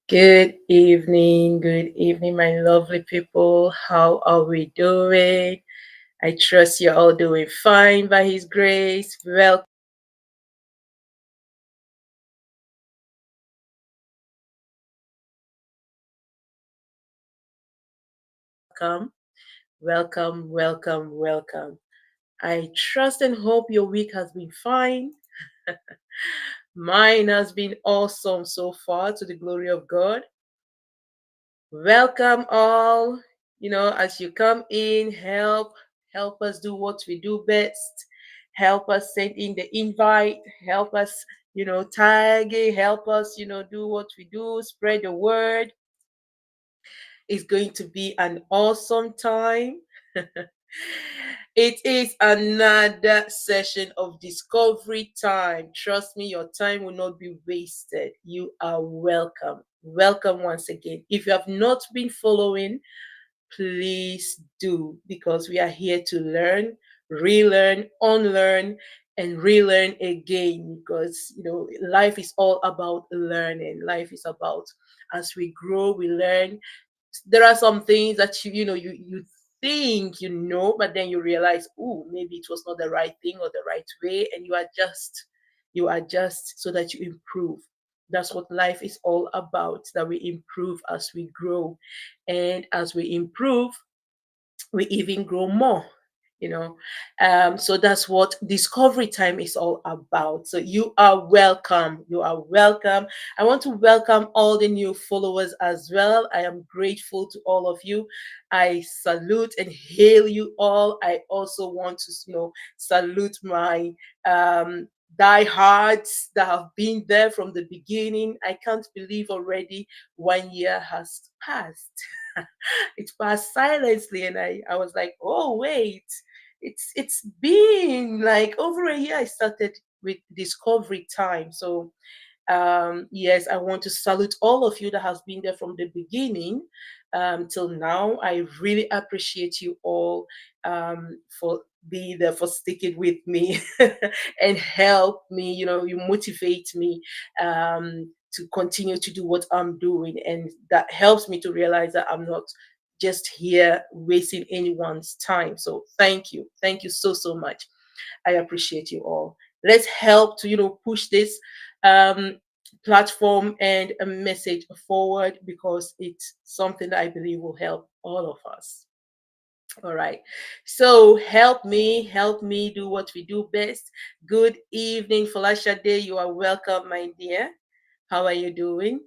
Good evening, my lovely people. How are we doing? I trust you're all doing fine by His grace. Welcome, welcome. I trust and hope your week has been fine. Mine has been awesome so far to the glory of God. Welcome all. As you come in, help us do what we do best. Help us send in the invite. Help us, tag it. Help us, do what we do. Spread the word. It's going to be an awesome time. It is another session of discovery time. Trust me, your time will not be wasted. You are welcome. Welcome once again. If you have not been following, please do, because we are here to learn, relearn, unlearn, and relearn again. Because life is all about learning. Life is about, as we grow, we learn. There are some things that you think but then you realize, oh, maybe it was not the right thing or the right way, and you adjust so that you improve. That's what life is all about, that we improve as we grow, and as we improve, we even grow more you know so that's what discovery time is all about. So you are welcome. I want to welcome all the new followers as well. I am grateful to all of you. I salute and hail you all. I also want to salute my um diehards that have been there from the beginning. I can't believe already 1 year has passed. It passed silently, and I was like, oh wait, it's been like over a year. I started with discovery time. So yes, I want to salute all of you that has been there from the beginning till now. I really appreciate you all for being there, for sticking with me and help me. You motivate me to continue to do what I'm doing, and that helps me to realize that I'm not just here wasting anyone's time. So thank you so much. I appreciate you all. Let's help to push this um, platform and a message forward, because it's something that I believe will help all of us. All right. So help me do what we do best. Good evening, Falasha Day. You are welcome, my dear. How are you doing?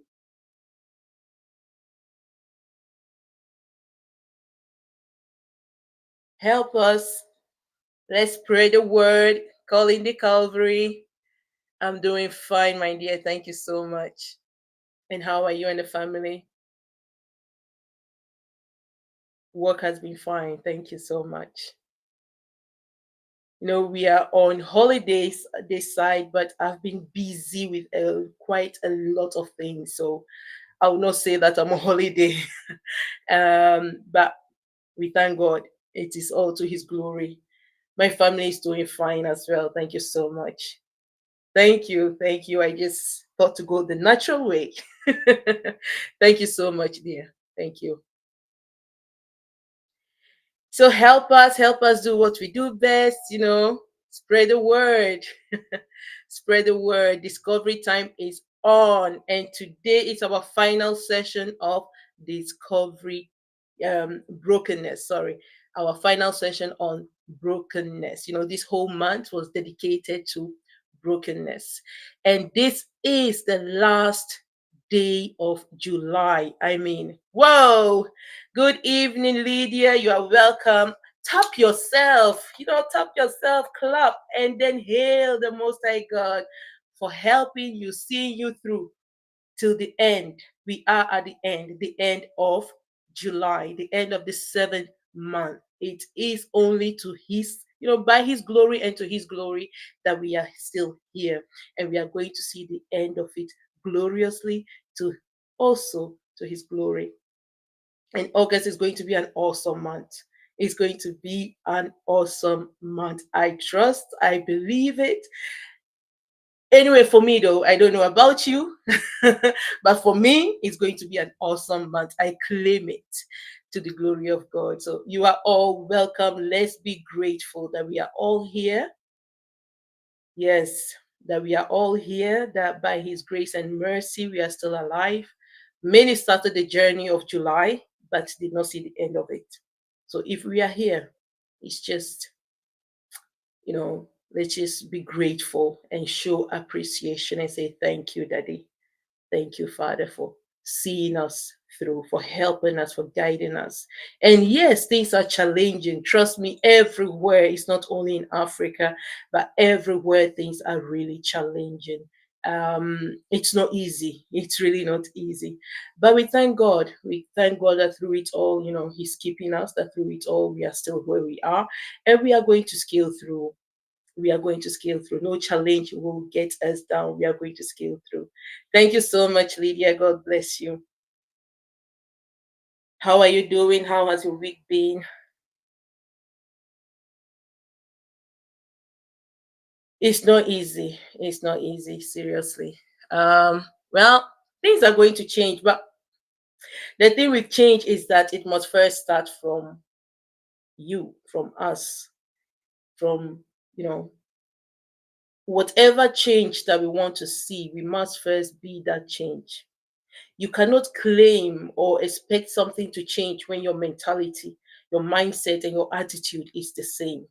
Help us. Let's pray the word. Call in the Calvary. I'm doing fine, my dear. Thank you so much. And how are you and the family? Work has been fine. Thank you so much. We are on holidays this side, but I've been busy with quite a lot of things. So I will not say that I'm on holiday. But we thank God. It is all to His glory. My family is doing fine as well. Thank you so much. Thank you. Thank you. I just thought to go the natural way. Thank you so much, dear. Thank you. So help us do what we do best, spread the word. Spread the word. Discovery time is on. And today is our final session of discovery brokenness. Sorry. Our final session on brokenness. This whole month was dedicated to brokenness. And this is the last day of July. I mean, whoa. Good evening, Lydia. You are welcome. Tap yourself, tap yourself, clap, and then hail the Most High God for helping you, seeing you through till the end. We are at the end of July, the end of the seventh month. It is only to His, by His glory and to His glory, that we are still here, and we are going to see the end of it gloriously, to also to His glory. And August is going to be an awesome month. It's going to be an awesome month. I trust, I believe it. Anyway, for me though, I don't know about you, but for me, it's going to be an awesome month. I claim it to the glory of God. So you are all welcome. Let's be grateful that we are all here. Yes, that we are all here, that by His grace and mercy, we are still alive. Many started the journey of July, but did not see the end of it. So if we are here, it's just, let's just be grateful and show appreciation and say, thank you, Daddy. Thank you, Father, for seeing us through, for helping us, for guiding us. And yes, things are challenging. Trust me, everywhere. It's not only in Africa, but everywhere things are really challenging. It's not easy. It's really not easy. But we thank God. We thank God that through it all, He's keeping us, that through it all, we are still where we are. And we are going to scale through. We are going to scale through. No challenge will get us down. We are going to scale through. Thank you so much, Lydia. God bless you. How are you doing? How has your week been? It's not easy. It's not easy, seriously. Well, things are going to change, but the thing with change is that it must first start from you, from us, from you know whatever change that we want to see. We must first be that change. You cannot claim or expect something to change when your mentality, your mindset, and your attitude is the same.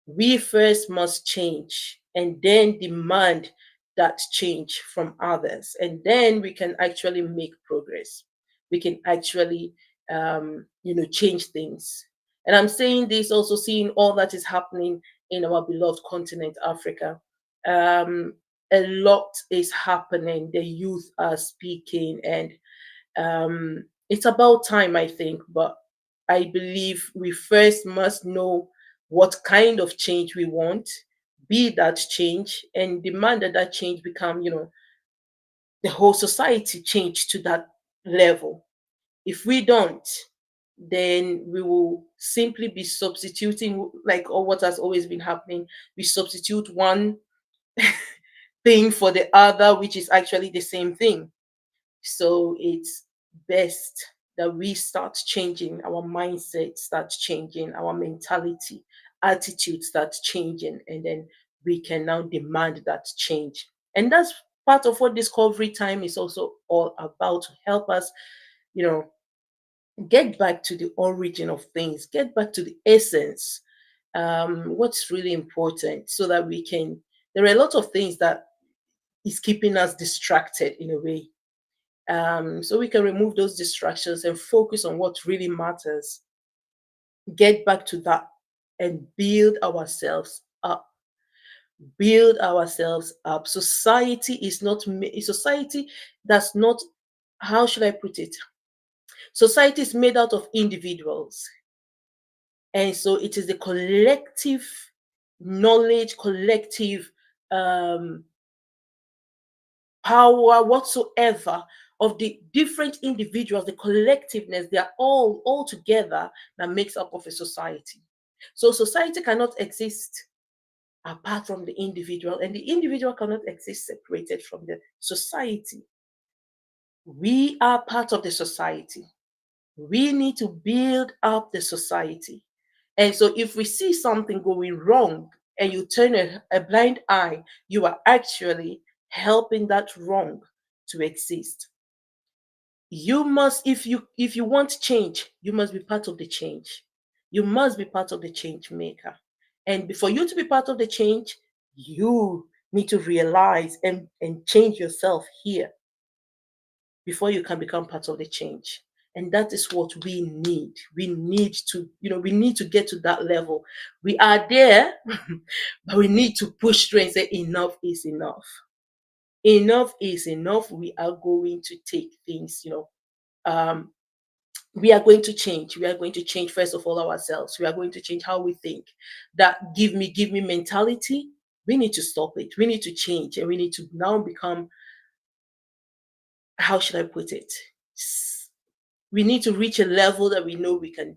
We first must change and then demand that change from others. And then we can actually make progress. We can actually, change things. And I'm saying this also seeing all that is happening in our beloved continent, Africa. Um, a lot is happening. The youth are speaking, and it's about time, I think. But I believe we first must know what kind of change we want, be that change, and demand that that change become, the whole society change to that level. If we don't, then we will simply be substituting, like all what has always been happening. We substitute one thing for the other, which is actually the same thing. So it's best that we start changing our mindset, start changing our mentality, attitude starts changing, and then we can now demand that change. And that's part of what discovery time is also all about, to help us, you know, get back to the origin of things, get back to the essence, what's really important, so that we can. There are a lot of things that is keeping us distracted in a way, so we can remove those distractions and focus on what really matters, get back to that, and build ourselves up. Society is not society does not, how should I put it, society is made out of individuals, and so it is the collective knowledge, collective um power whatsoever of the different individuals, the collectiveness, they are all together, that makes up of a society. So society cannot exist apart from the individual, and the individual cannot exist separated from the society. We are part of the society. We need to build up the society. And so if we see something going wrong and you turn a blind eye, you are actually helping that wrong to exist. You must, if you want change, you must be part of the change. You must be part of the change maker. And for you to be part of the change, you need to realize and change yourself here before you can become part of the change. And that is what we need. We need to get to that level. We are there, but we need to push through and say enough is enough. Enough is enough. We are going to take things, um we are going to change. We are going to change, first of all, ourselves. We are going to change how we think. That give me mentality, we need to stop it. We need to change, and we need to now become, how should I put it, we need to reach a level that we know we can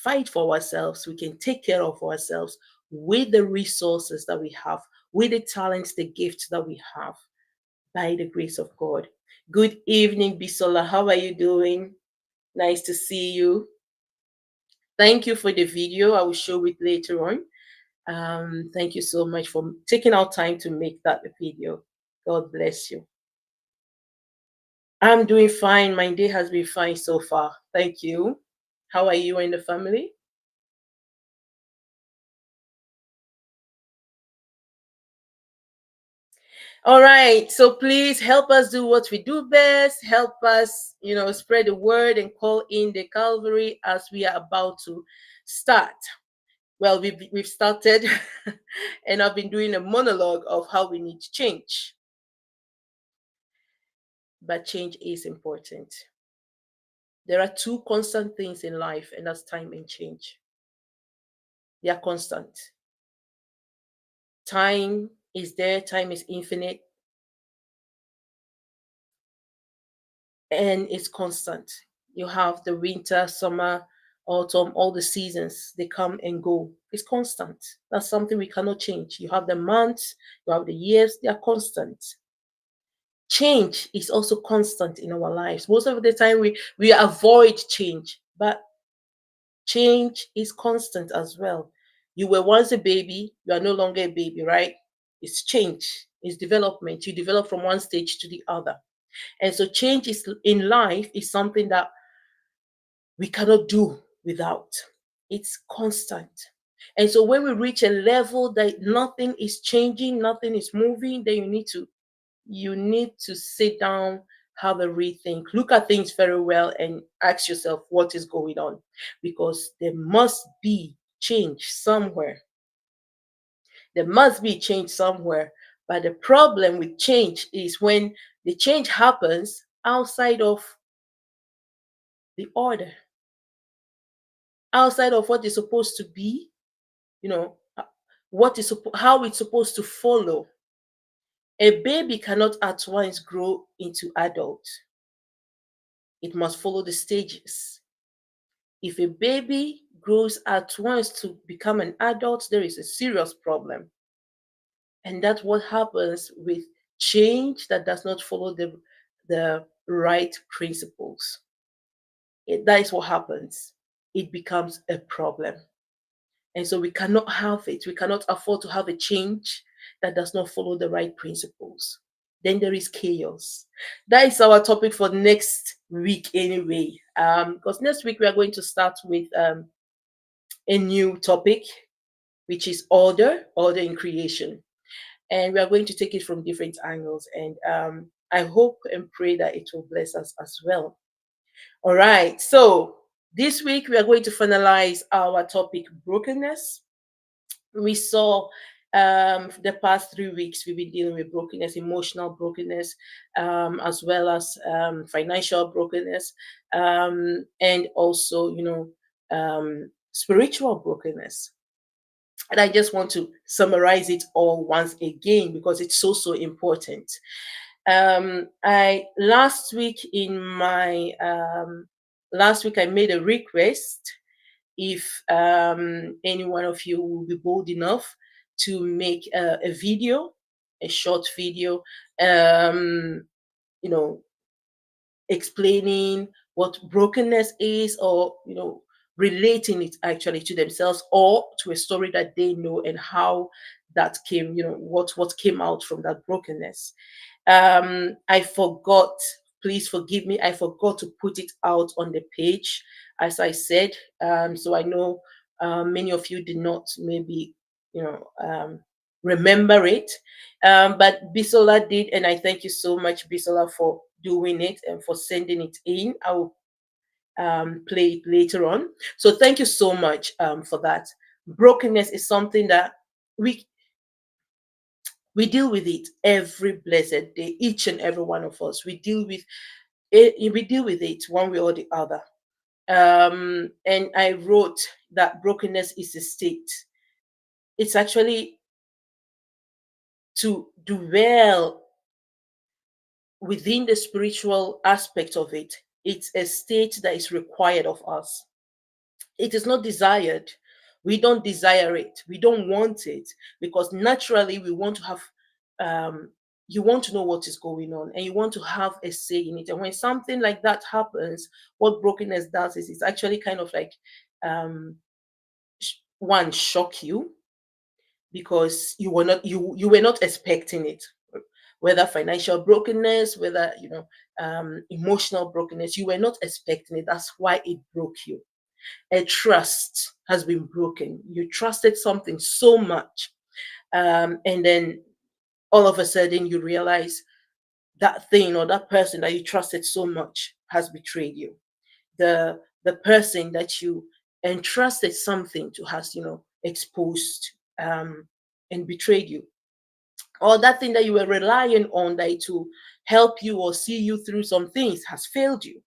fight for ourselves, we can take care of ourselves, with the resources that we have, with the talents, the gifts that we have, by the grace of God. Good evening, Bisola. How are you doing? Nice to see you. Thank you for the video. I will show it later on. Thank you so much for taking out time to make that video. God bless you. I'm doing fine. My day has been fine so far. Thank you. How are you and the family? All right. So please help us do what we do best. Help us, spread the word and call in the Calvary as we are about to start. Well, we've started, and I've been doing a monologue of how we need change. But change is important. There are two constant things in life, and that's time and change. They are constant. Time is there, time is infinite, and it's constant. You have the winter, summer, autumn, all the seasons, they come and go. It's constant. That's something we cannot change. You have the months, you have the years, they are constant. Change is also constant in our lives. Most of the time we avoid change, but change is constant as well. You were once a baby, you are no longer a baby, right? It's change, it's development. You develop from one stage to the other. And so change is in life is something that we cannot do without. It's constant. And so when we reach a level that nothing is changing, nothing is moving, then you need to sit down, have a rethink, look at things very well, and ask yourself what is going on, because there must be change somewhere. There must be change somewhere. But the problem with change is when the change happens outside of the order, outside of what is supposed to be, you know, how it's supposed to follow. A baby cannot at once grow into adult. It must follow the stages. If a baby grows at once to become an adult, there is a serious problem. And that's what happens with change that does not follow the right principles. That is what happens. It becomes a problem. And so we cannot have it. We cannot afford to have a change that does not follow the right principles. Then there is chaos. That is our topic for next week, anyway. Because next week we are going to start with a new topic, which is order in creation. And we are going to take it from different angles. And I hope and pray that it will bless us as well. All right. So this week we are going to finalize our topic, brokenness. We saw the past 3 weeks we've been dealing with brokenness, emotional brokenness, as well as financial brokenness, and also spiritual brokenness. And I just want to summarize it all once again because it's so important. I last week I made a request if any one of you will be bold enough to make a video, a short video, um, you know, explaining what brokenness is, or relating it actually to themselves or to a story that they know, and how that came, what came out from that brokenness. I forgot, please forgive me, I forgot to put it out on the page, as I said. So I know many of you did not maybe remember it, but Bisola did, and I thank you so much, Bisola, for doing it and for sending it in. I will play it later on. So thank you so much for that. Brokenness is something that we we deal with it every blessed day. Each and every one of us, we deal with it. We deal with it one way or the other. And I wrote that brokenness is a state. It's actually to dwell within the spiritual aspect of it. It's a state that is required of us. It is not desired, We don't desire it. We don't want it because naturally we want to have, um, you want to know what is going on and you want to have a say in it. And when something like that happens, what brokenness does is it's actually kind of like, um, one, shock you because you were not expecting it, whether financial brokenness, whether emotional brokenness, you were not expecting it. That's why it broke you. A trust has been broken. You trusted something so much, and then all of a sudden you realize that thing or that person that you trusted so much has betrayed you. The person that you entrusted something to has exposed, and betrayed you, or that thing that you were relying on that to help you or see you through some things has failed you.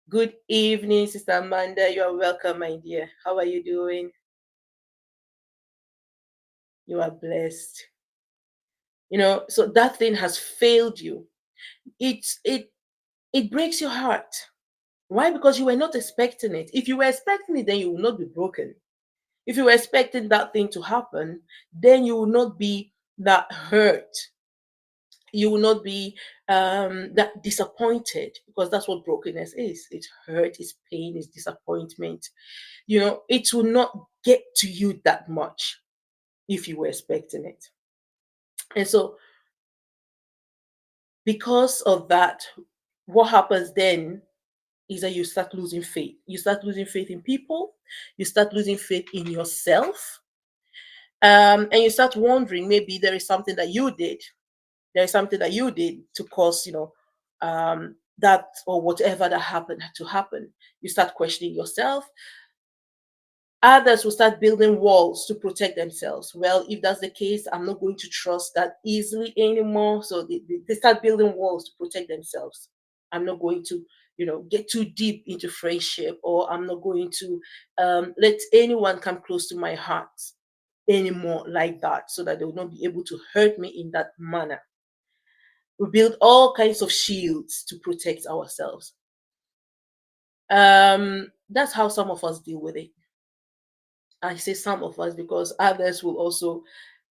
Good evening, Sister Amanda. You are welcome, my dear. How are you doing? You are blessed. So that thing has failed you. It breaks your heart. Why? Because you were not expecting it. If you were expecting it, then you will not be broken. If you were expecting that thing to happen, then you will not be that hurt. You will not be that disappointed, because that's what brokenness is. It's hurt, it's pain, it's disappointment. It will not get to you that much if you were expecting it. And so, because of that, what happens then is that you start losing faith. You start losing faith in people, you start losing faith in yourself, and you start wondering, maybe there is something that you did to cause, that or whatever that happened to happen. You start questioning yourself. Others will start building walls to protect themselves. Well, if that's the case, I'm not going to trust that easily anymore. So they start building walls to protect themselves. I'm not going to, get too deep into friendship, or I'm not going to let anyone come close to my heart anymore like that, so that they will not be able to hurt me in that manner. We build all kinds of shields to protect ourselves. That's how some of us deal with it. I say some of us because others will also,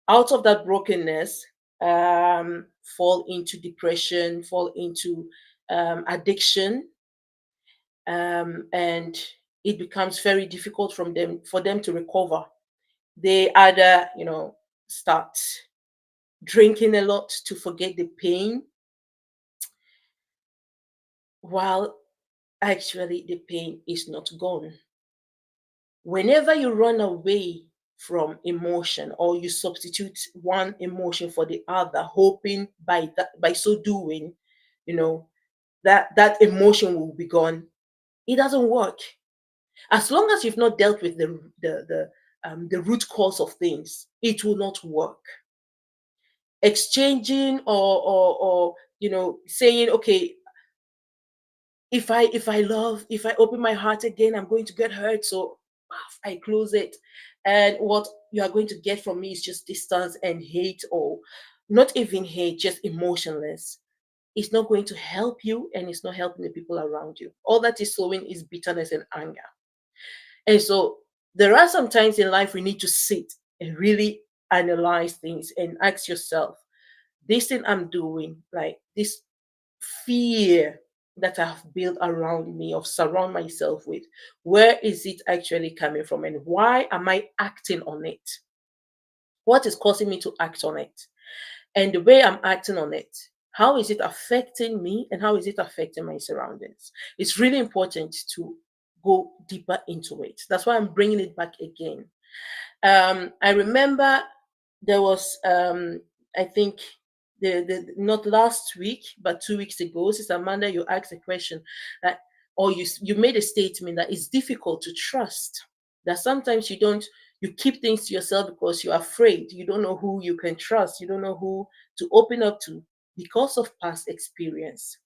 out of that brokenness, fall into depression, fall into addiction, and it becomes very difficult for them to recover. They either, start drinking a lot to forget the pain, while actually the pain is not gone. Whenever you run away from emotion, or you substitute one emotion for the other, hoping by so doing, you know that emotion will be gone, it doesn't work. As long as you've not dealt with the root cause of things, it will not work. Exchanging, or saying, okay, if I open my heart again, I'm going to get hurt, so I close it, and what you are going to get from me is just distance and hate, or not even hate, just emotionless. It's not going to help you, and it's not helping the people around you. All that is sowing is bitterness and anger. And so there are some times in life we need to sit and really analyze things and ask yourself, this thing I'm doing, like this fear that I've built around me, of surround myself with, where is it actually coming from, and why am I acting on it? What is causing me to act on it? And the way I'm acting on it, how is it affecting me, and how is it affecting my surroundings? It's really important to go deeper into it. That's why I'm bringing it back again. I remember there was, I think, the not last week, but 2 weeks ago, Sister Amanda, you asked a question that, or you made a statement that it's difficult to trust. That sometimes you keep things to yourself because you're afraid. You don't know who you can trust. You don't know who to open up to because of past experience.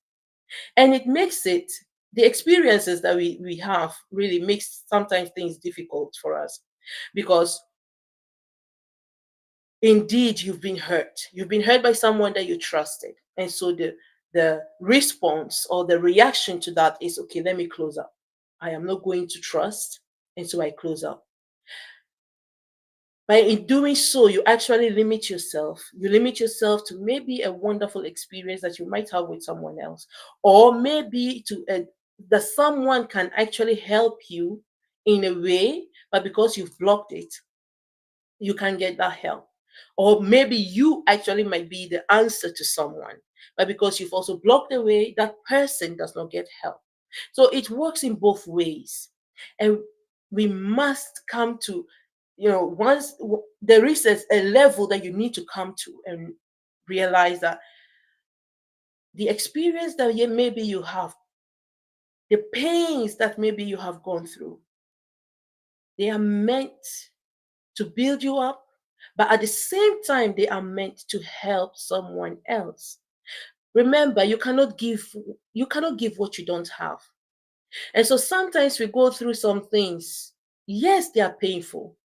And it makes it, the experiences that we have really makes sometimes things difficult for us, because indeed you've been hurt by someone that you trusted, and so the response or the reaction to that is, okay, let me close up. I am not going to trust, and so I close up. By in doing so, you actually limit yourself. You limit yourself to maybe a wonderful experience that you might have with someone else, or maybe to that someone can actually help you in a way, but because you've blocked it, you can get that help. Or maybe you actually might be the answer to someone, but because you've also blocked the way, that person does not get help. So it works in both ways. And we must come to, there is a level that you need to come to and realize that the experience that maybe you have, the pains that maybe you have gone through, they are meant to build you up, but at the same time, they are meant to help someone else. Remember, you cannot give what you don't have. And so sometimes we go through some things. Yes, they are painful,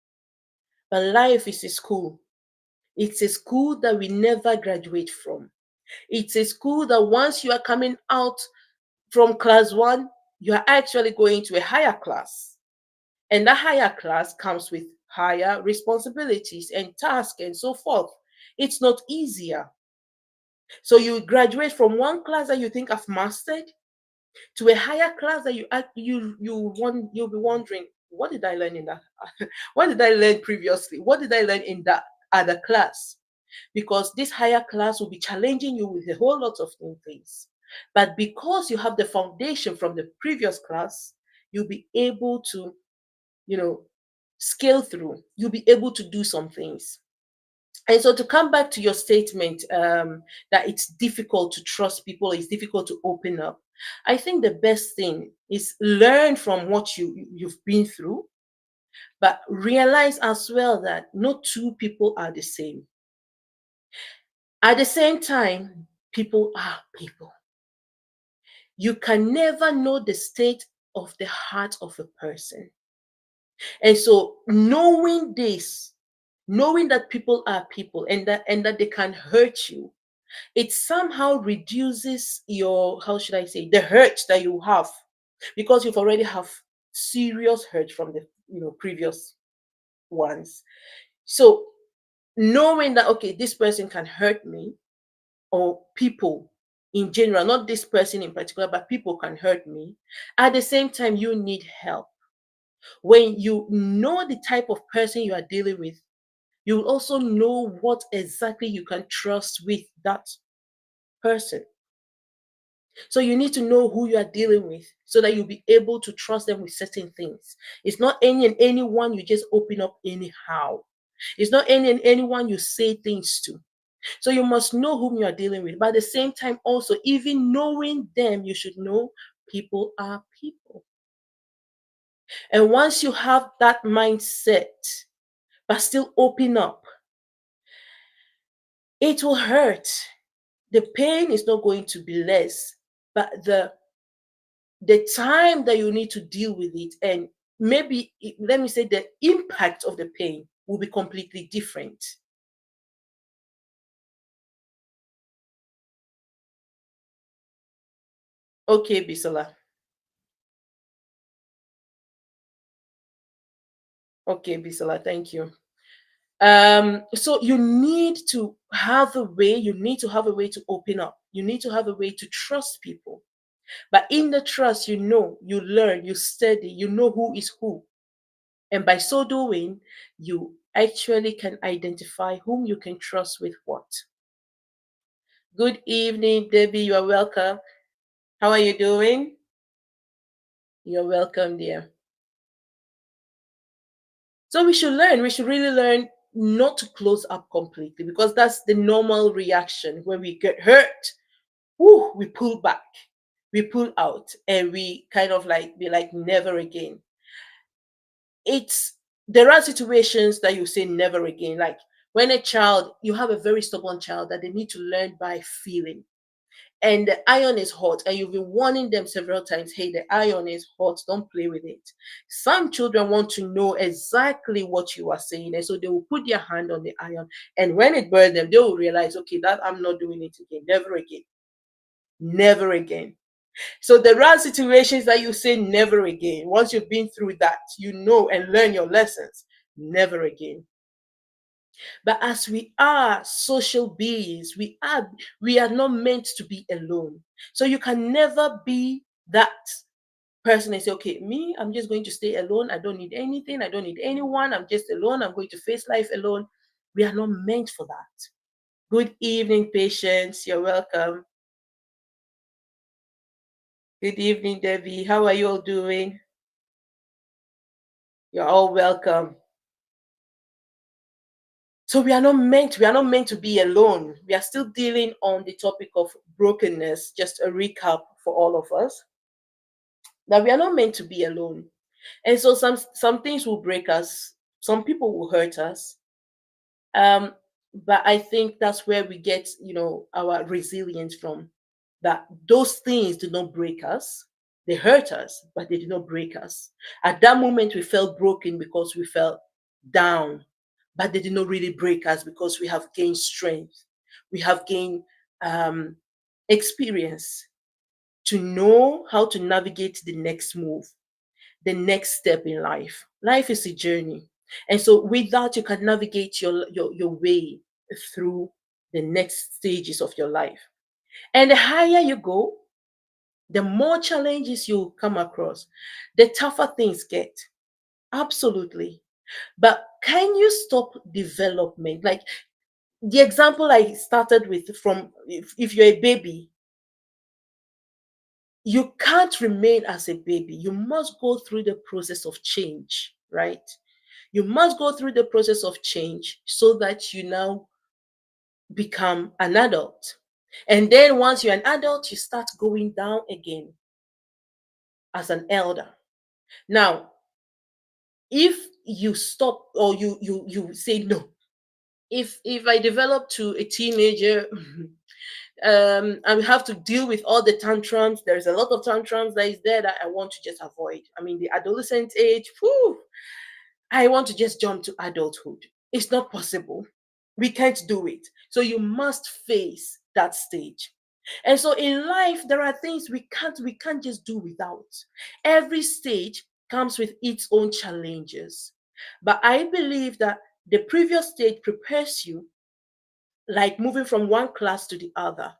but life is a school. It's a school that we never graduate from. It's a school that once you are coming out from class one, you are actually going to a higher class. And that higher class comes with higher responsibilities and tasks and so forth. It's not easier. So you graduate from one class that you think I've mastered to a higher class that you'll be wondering, what did I learn in that? What did I learn previously? What did I learn in that other class? Because this higher class will be challenging you with a whole lot of new things. But because you have the foundation from the previous class, you'll be able to, you know, scale through. You'll be able to do some things. And so to come back to your statement, that it's difficult to trust people, it's difficult to open up. I think the best thing is learn from what you've been through, but realize as well that no two people are the same. At the same time, people are people. You can never know the state of the heart of a person. And so knowing this, knowing that people are people and that they can hurt you, it somehow reduces your, how should I say, the hurt that you have, because you've already have serious hurt from the previous ones. So knowing that, okay, this person can hurt me, or people in general, not this person in particular, but people can hurt me. At the same time, you need help. When you know the type of person you are dealing with, you will also know what exactly you can trust with that person. So you need to know who you are dealing with so that you'll be able to trust them with certain things. It's not any and anyone you just open up anyhow. It's not any and anyone you say things to. So you must know whom you are dealing with. But at the same time, also, even knowing them, you should know people are people. And once you have that mindset, but still open up, it will hurt. The pain is not going to be less, but the time that you need to deal with it, and maybe let me say the impact of the pain will be completely different. Okay, Bisola. Okay, Bisola, thank you. So you need to have a way, to open up. You need to have a way to trust people. But in the trust, you learn, you study, you know who is who. And by so doing, you actually can identify whom you can trust with what. Good evening, Debbie. You are welcome. How are you doing? You're welcome, dear. So we should learn, we should really learn not to close up completely, because that's the normal reaction. When we get hurt, whoo, we pull back, we pull out, and we kind of like be like, never again. It's There are situations that you say never again. Like when a child, you have a very stubborn child that they need to learn by feeling, and the iron is hot, and you've been warning them several times, hey, the iron is hot, don't play with it. Some children want to know exactly what you are saying, and so they will put their hand on the iron, and when it burns them, they will realize, okay, that I'm not doing it again, never again, never again. So there are situations that you say never again. Once you've been through that, and learn your lessons, never again. But as we are social beings, we are not meant to be alone. So you can never be that person and say, okay, me, I'm just going to stay alone. I don't need anything. I don't need anyone. I'm just alone. I'm going to face life alone. We are not meant for that. Good evening, patience. You're welcome. Good evening, Debbie. How are you all doing? You're all welcome. So we are not meant to be alone. We are still dealing on the topic of brokenness. Just a recap for all of us, that we are not meant to be alone. And so some things will break us, some people will hurt us. Um, but I think that's where we get, our resilience from. That those things did not break us. They hurt us, but they did not break us. At that moment, we felt broken because we felt down, but they did not really break us because we have gained strength. We have gained um, experience to know how to navigate the next move, the next step in life. Life is a journey. And so with that, you can navigate your way through the next stages of your life. And the higher you go, the more challenges you come across, the tougher things get. Absolutely. But can you stop development? Like the example I started with, from if you're a baby, you can't remain as a baby. You must go through the process of change, right? You must go through the process of change so that you now become an adult. And then once you're an adult, you start going down again as an elder. Now, if you stop, or you say no, if I develop to a teenager, and we have to deal with all the tantrums. There's a lot of tantrums that is there that I want to just avoid. I mean, the adolescent age, whew, I want to just jump to adulthood. It's not possible. We can't do it. So you must face that stage. And so in life, there are things we can't just do without. Every stage comes with its own challenges. But I believe that the previous stage prepares you, like moving from one class to the other.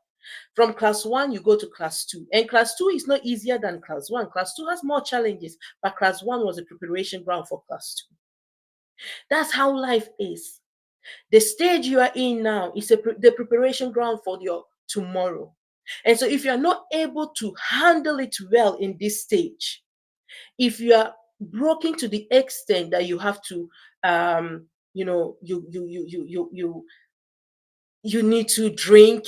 From class one, you go to class two. And class two is not easier than class one. Class two has more challenges, but class one was a preparation ground for class two. That's how life is. The stage you are in now is the preparation ground for your tomorrow. And so if you're not able to handle it well in this stage, if you are broken to the extent that you have to, you need to drink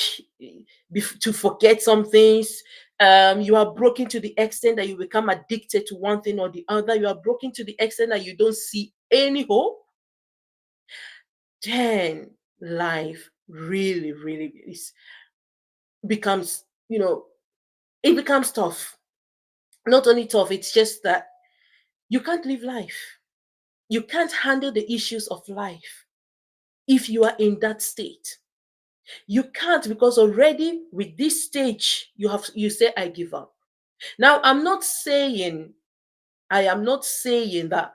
to forget some things. You are broken to the extent that you become addicted to one thing or the other. You are broken to the extent that you don't see any hope. Then life really, really becomes, it becomes tough. Not only tough, it's just that you can't live life. You can't handle the issues of life if you are in that state. You can't, because already with this stage, you say, I give up. Now, I am not saying that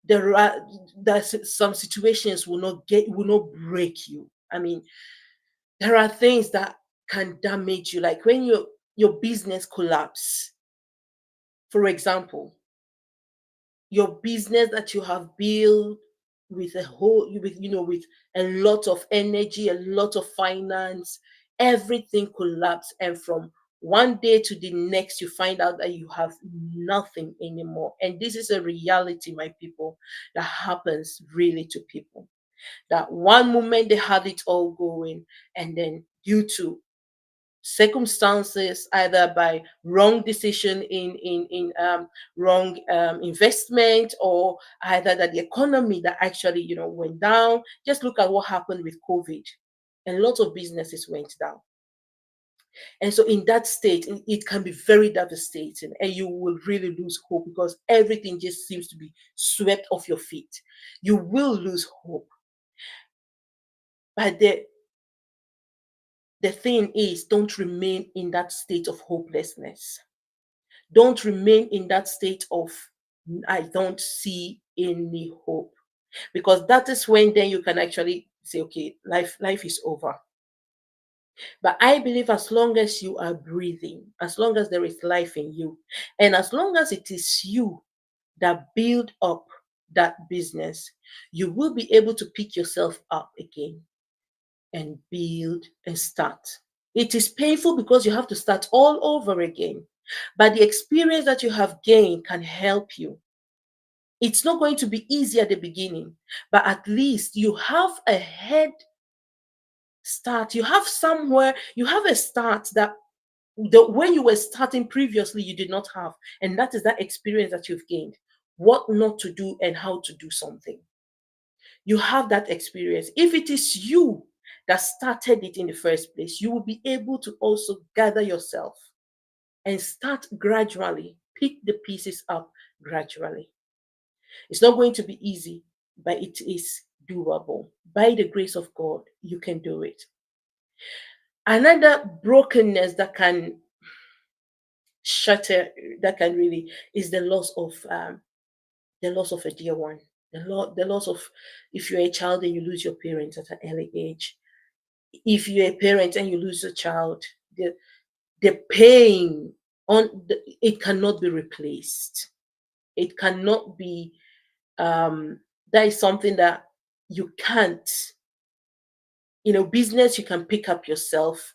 there are that some situations will not break you. I mean, there are things that can damage you, like when your business collapse, for example. Your business that you have built with with a lot of energy, a lot of finance, everything collapse, and from one day to the next you find out that you have nothing anymore. And this is a reality, my people, that happens really to people, that one moment they have it all going, and then due to circumstances, either by wrong decision in wrong investment, or either that the economy that actually went down. Just look at what happened with COVID. A lot of businesses went down. And so in that state, it can be very devastating, and you will really lose hope because everything just seems to be swept off your feet. You will lose hope. But the thing is, don't remain in that state of hopelessness. Don't remain in that state of, I don't see any hope. Because that is when then you can actually say, okay, life is over. But I believe as long as you are breathing, as long as there is life in you, and as long as it is you that build up that business, you will be able to pick yourself up again and build and start. It is painful because you have to start all over again. But the experience that you have gained can help you. It's not going to be easy at the beginning, but at least you have a head start. You have somewhere, you have a start that when you were starting previously, you did not have. And that is that experience that you've gained. What not to do and how to do something. You have that experience. If it is you that started it in the first place, you will be able to also gather yourself and start gradually, pick the pieces up gradually. It's not going to be easy, but it is doable. By the grace of God, you can do it. Another brokenness that can shatter, that can really, is the loss of a dear one. The loss of, if you're a child and you lose your parents at an early age, if you're a parent and you lose a child, the pain it cannot be replaced. It cannot be. That is something that you can't. Business you can pick up yourself,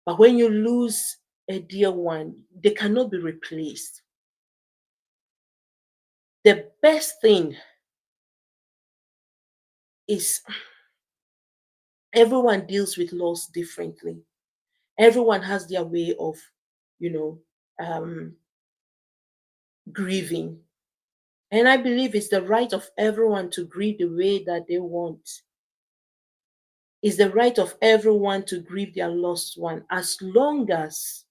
but when you lose a dear one, they cannot be replaced. The best thing is everyone deals with loss differently. Everyone has their way of, you know, um, grieving. And I believe it's the right of everyone to grieve the way that they want. It's the right of everyone to grieve their lost one, as long as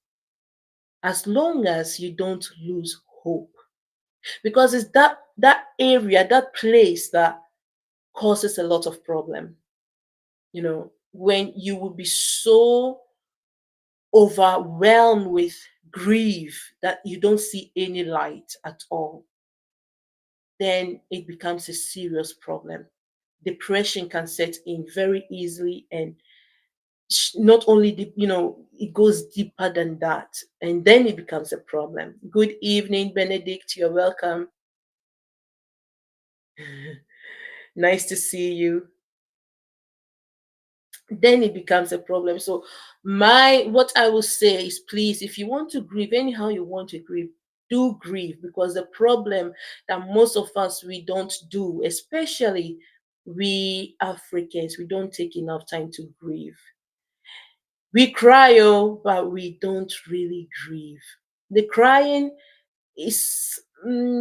you don't lose hope. Because it's that area, that place that causes a lot of problem. When you will be so overwhelmed with grief that you don't see any light at all, then it becomes a serious problem. Depression can set in very easily, and not only it goes deeper than that, and then it becomes a problem. Good evening, Benedict. You're welcome. Nice to see you. Then it becomes a problem. So what I will say is, please, if you want to grieve, anyhow you want to grieve, do grieve. Because the problem that most of us, we don't do, especially we Africans, we don't take enough time to grieve. We cry, oh, but we don't really grieve. The crying is,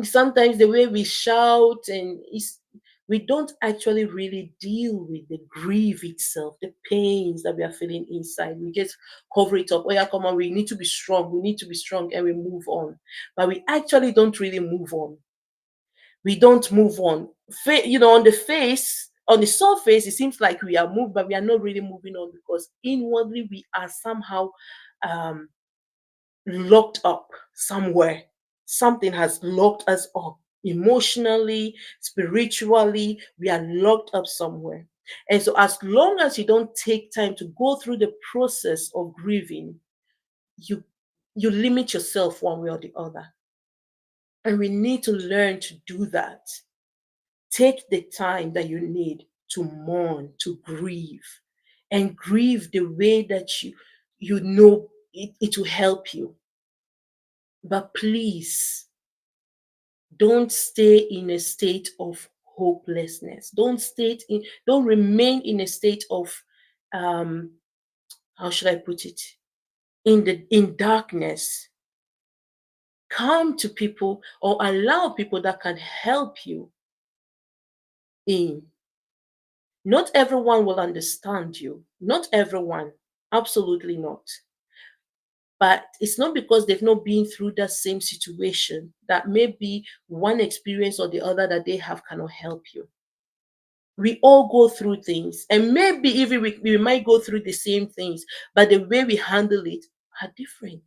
sometimes the way we shout, and we don't actually really deal with the grief itself, the pains that we are feeling inside. We just cover it up. Oh yeah, come on, we need to be strong. We need to be strong, and we move on. But we actually don't really move on. We don't move on. On the face, on the surface, it seems like we are moved, but we are not really moving on, because inwardly we are somehow um, locked up somewhere. Something has locked us up emotionally, spiritually. We are locked up somewhere. And so, as long as you don't take time to go through the process of grieving, you you limit yourself one way or the other. And we need to learn to do that. Take the time that you need to mourn, to grieve, and grieve the way that it will help you. But please, don't stay in a state of hopelessness. Don't remain in a state of, um how should I put it, in darkness. Come to people, or allow people that can help you in. Not everyone will understand you. Not everyone. Absolutely not. But it's not because they've not been through that same situation that maybe one experience or the other that they have cannot help you. We all go through things, and maybe even we might go through the same things, but the way we handle it are different.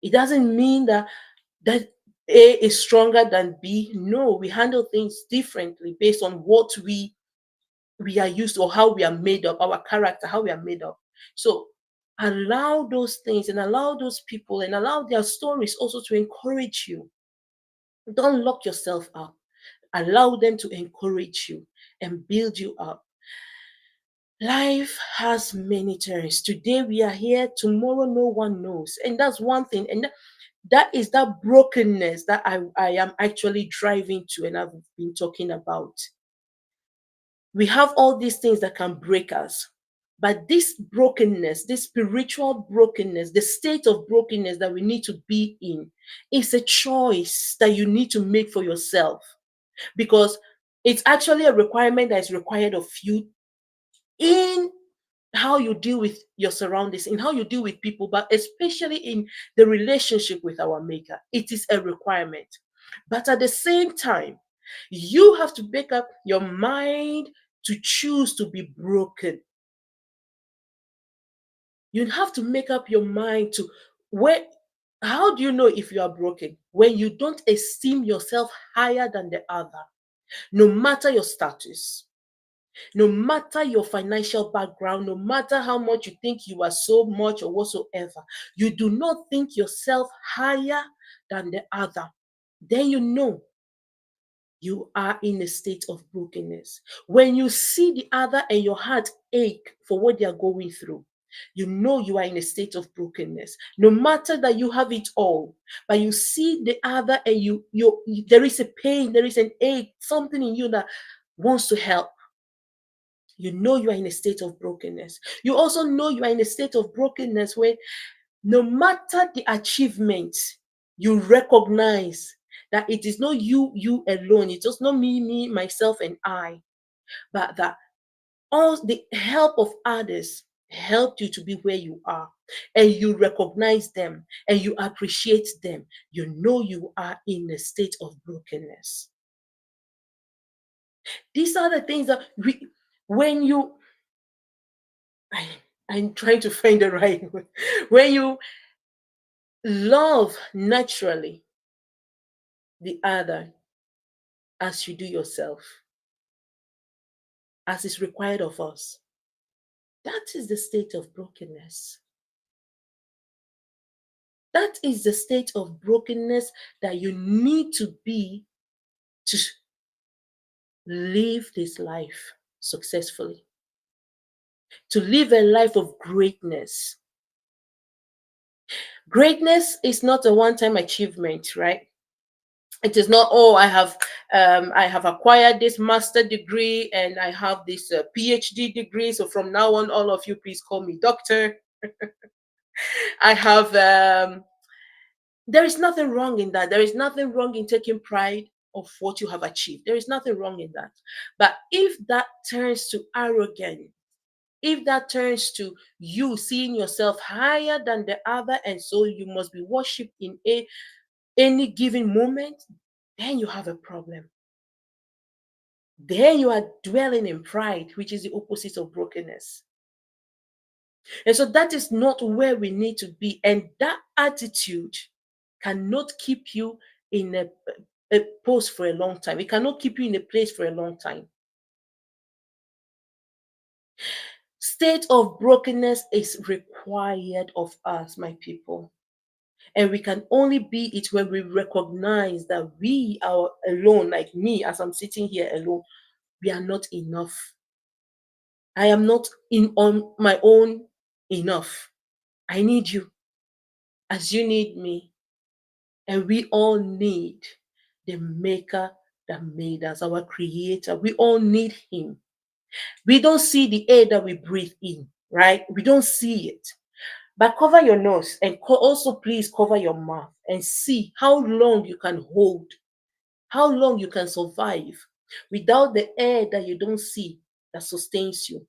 It doesn't mean that A is stronger than B. No, we handle things differently based on what we we are used to, or how we are made up, our character, how we are made up. So allow those things and allow those people and allow their stories also to encourage you. Don't lock yourself up. Allow them to encourage you and build you up. Life has many turns. Today we are here, tomorrow no one knows. And that's one thing. And that is that brokenness that I am actually driving to and I've been talking about. We have all these things that can break us. But this brokenness, this spiritual brokenness, the state of brokenness that we need to be in, is a choice that you need to make for yourself, because it's actually a requirement that is required of you in how you deal with your surroundings, in how you deal with people, but especially in the relationship with our Maker. It is a requirement. But at the same time, you have to make up your mind to choose to be broken. You have to make up your mind to where. How do you know if you are broken? When you don't esteem yourself higher than the other, no matter your status, no matter your financial background, no matter how much you think you are so much or whatsoever, you do not think yourself higher than the other, then you know you are in a state of brokenness. When you see the other and your heart ache for what they are going through, you know you are in a state of brokenness. No matter that you have it all, but you see the other and there is a pain, there is an ache, something in you that wants to help. You know you are in a state of brokenness. You also know you are in a state of brokenness where no matter the achievements, you recognize that it is not you alone. It's just not me, myself, and I, but that all the help of others helped you to be where you are, and you recognize them and you appreciate them. You know you are in a state of brokenness. These are the things that when you, I, I'm trying to find the right word. When you love naturally the other as you do yourself, as is required of us, that is the state of brokenness. That is the state of brokenness that you need to be to live this life successfully, to live a life of greatness. Greatness is not a one-time achievement, right? It is not, oh, I have acquired this master degree and I have this PhD degree, so from now on all of you please call me doctor. I have There is nothing wrong in that. There is nothing wrong in taking pride of what you have achieved. There is nothing wrong in that. But if that turns to arrogance, if that turns to you seeing yourself higher than the other, and so you must be worshipped in any given moment, then you have a problem. Then you are dwelling in pride, which is the opposite of brokenness. And so that is not where we need to be. And that attitude cannot keep you in a post for a long time. It cannot keep you in a place for a long time. State of brokenness is required of us, my people. And we can only be it when we recognize that we are alone, like me, as I'm sitting here alone, we are not enough. I am not in on my own enough. I need you as you need me. And we all need the maker that made us, our creator. We all need him. We don't see the air that we breathe in, right? We don't see it. But cover your nose and also please cover your mouth and see how long you can hold, how long you can survive without the air that you don't see that sustains you.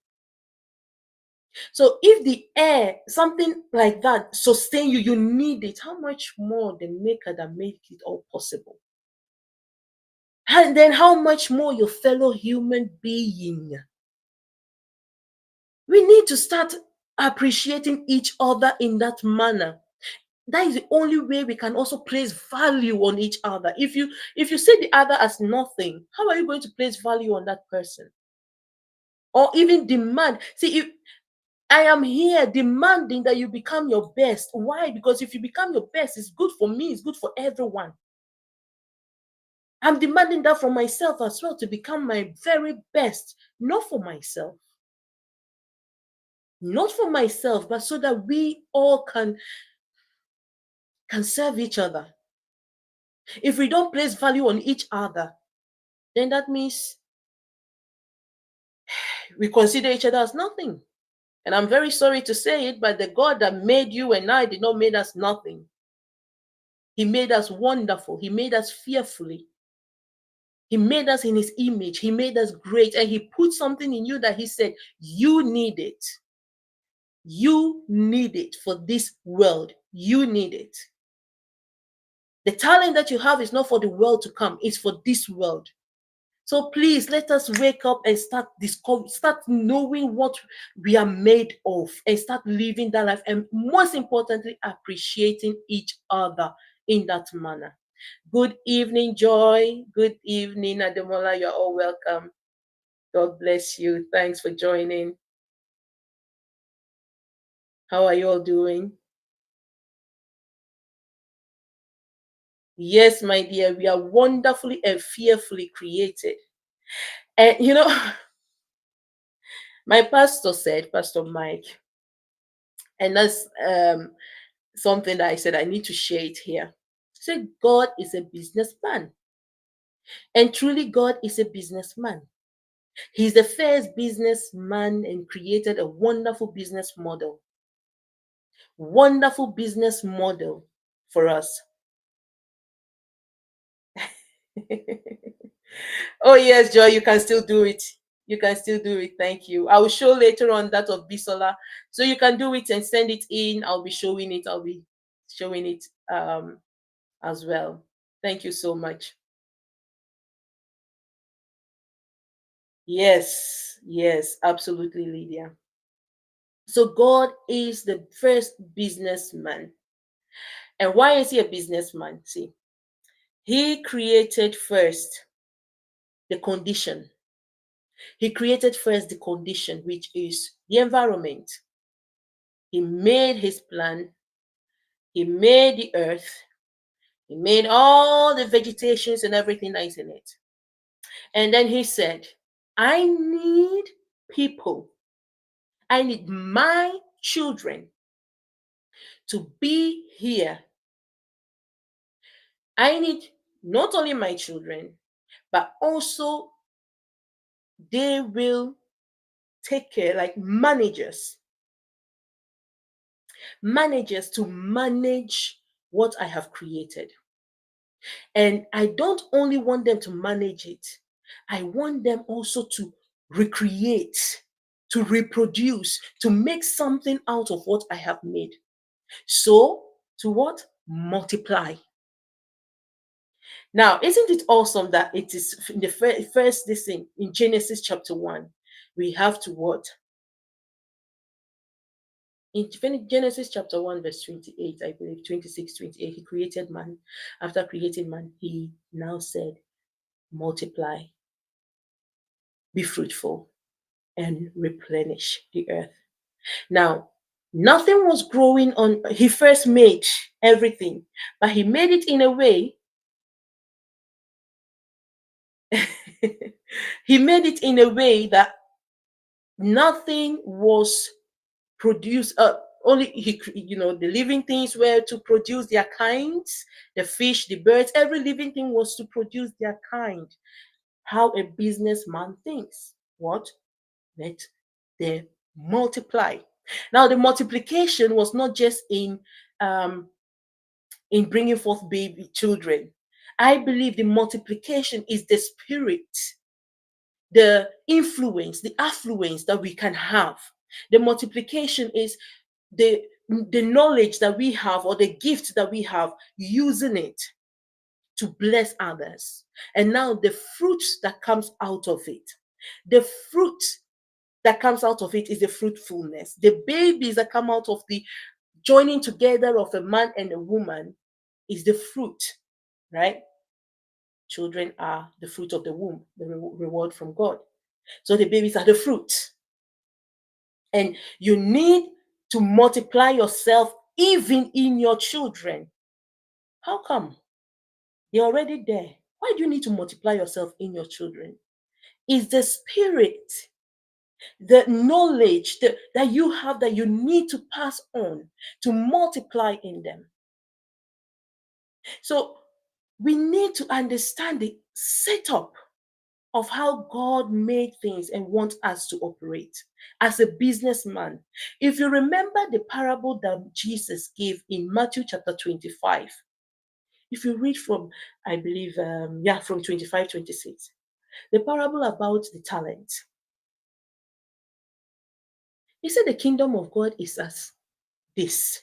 So if the air, something like that, sustain you, you need it. How much more the maker that made it all possible? And then how much more your fellow human being? We need to start appreciating each other in that manner. That is the only way we can also place value on each other. If you see the other as nothing, how are you going to place value on that person? or even demand. See, if I am here demanding that you become your best. Why? Because if you become your best, it's good for me, it's good for everyone. I'm demanding that from myself as well, to become my very best, not for myself. Not for myself, but so that we all can serve each other. If we don't place value on each other, then that means we consider each other as nothing. And I'm very sorry to say it, but the God that made you and I did not make us nothing. He made us wonderful. He made us fearfully. He made us in his image. He made us great. And he put something in you that he said, you need it. You need it for this world. You need it. The talent that you have is not for the world to come, it's for this world. So please let us wake up and start knowing what we are made of, and start living that life. And most importantly, appreciating each other in that manner. Good evening, Joy. Good evening, Ademola. You're all welcome. God bless you. Thanks for joining. How are you all doing? Yes, my dear, we are wonderfully and fearfully created. And my pastor said, Pastor Mike, and that's something that I said I need to share it here. He said, God is a businessman. And truly, God is a businessman. He's the first businessman and created a wonderful business model. Wonderful business model for us. Oh, yes, Joy, you can still do it. You can still do it. Thank you. I will show later on that of Bisola. So you can do it and send it in. I'll be showing it. I'll be showing it as well. Thank you so much. Yes, yes, absolutely, Lydia. So God is the first businessman. And why is he a businessman? See, he created first the condition. He created first the condition, which is the environment. He made his plan. He made the earth. He made all the vegetations and everything that is in it. And then he said, I need people. I need my children to be here. I need not only my children, but also they will take care, like managers to manage what I have created. And I don't only want them to manage it, I want them also to recreate, to reproduce, to make something out of what I have made. So, to what? Multiply. Now, isn't it awesome that it is in the first this thing in Genesis chapter 1? We have to what? In Genesis chapter 1, verse 28, I believe, 26, 28, he created man. After creating man, he now said, multiply, be fruitful, and replenish the earth. Now, nothing was growing on, he first made everything, but he made it in a way, he made it in a way that nothing was produced. Only the living things were to produce their kinds, the fish, the birds, every living thing was to produce their kind. How a businessman thinks. What? Let them multiply. Now, the multiplication was not just in bringing forth baby children. I believe the multiplication is the spirit, the influence, the affluence that we can have. The multiplication is the the knowledge that we have, or the gift that we have, using it to bless others. And now the fruit that comes out of it, the fruit that comes out of it is the fruitfulness. The babies that come out of the joining together of a man and a woman is the fruit, right? Children are the fruit of the womb, the reward from God. So the babies are the fruit. And you need to multiply yourself even in your children. How come? They're already there. Why do you need to multiply yourself in your children? Is the spirit, the knowledge that you have that you need to pass on to multiply in them. So we need to understand the setup of how God made things and wants us to operate as a businessman. If you remember the parable that Jesus gave in Matthew chapter 25, if you read from, I believe, from 25, 26, the parable about the talent, he said the kingdom of God is as this.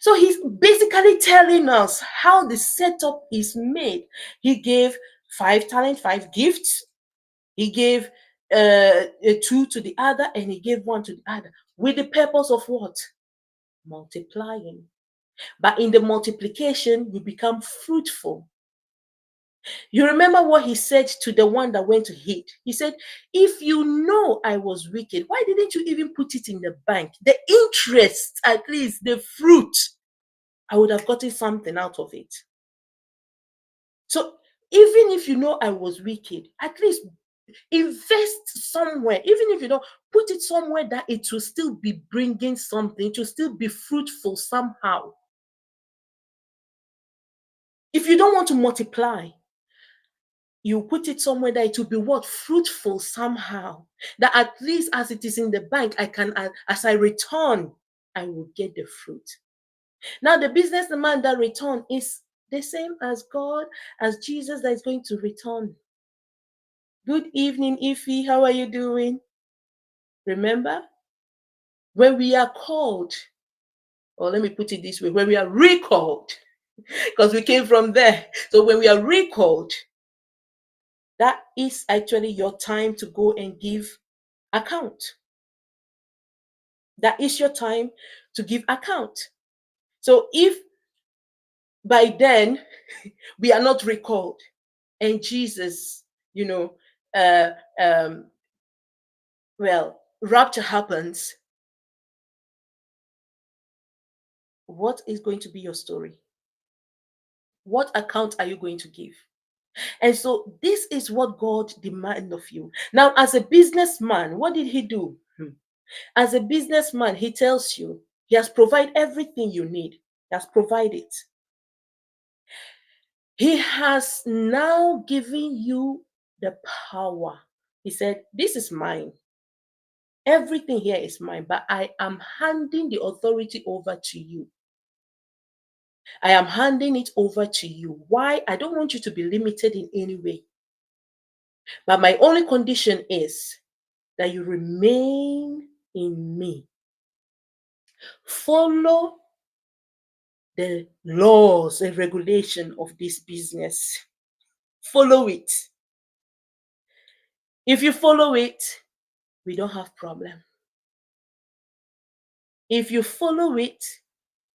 So he's basically telling us how the setup is made. He gave 5 talent, 5 gifts. He gave a 2 to the other, and he gave 1 to the other. With the purpose of what? Multiplying. But in the multiplication, you become fruitful. You remember what he said to the one that went to hid? He said, if you know I was wicked, why didn't you even put it in the bank? The interest, at least the fruit, I would have gotten something out of it. So even if you know I was wicked, at least invest somewhere. Even if you don't, put it somewhere that it will still be bringing something, it will still be fruitful somehow. If you don't want to multiply, you put it somewhere that it will be what? Fruitful somehow. That at least as it is in the bank, I can, as I return, I will get the fruit. Now, the businessman that return is the same as God, as Jesus that is going to return. Good evening, Ify. How are you doing? Remember, when we are called, or let me put it this way, when we are recalled, because we came from there. So when we are recalled, that is actually your time to go and give account. That is your time to give account. So if by then we are not recalled and Jesus, uh, um, rapture happens, what is going to be your story? What account are you going to give? And so this is what God demands of you. Now, as a businessman, what did he do? As a businessman, he tells you he has provided everything you need. He has provided. He has now given you the power. He said, this is mine. Everything here is mine, but I am handing the authority over to you. I am handing it over to you. Why? I don't want you to be limited in any way. But my only condition is that you remain in me. Follow the laws and regulation of this business. Follow it. If you follow it, we don't have problem. If you follow it,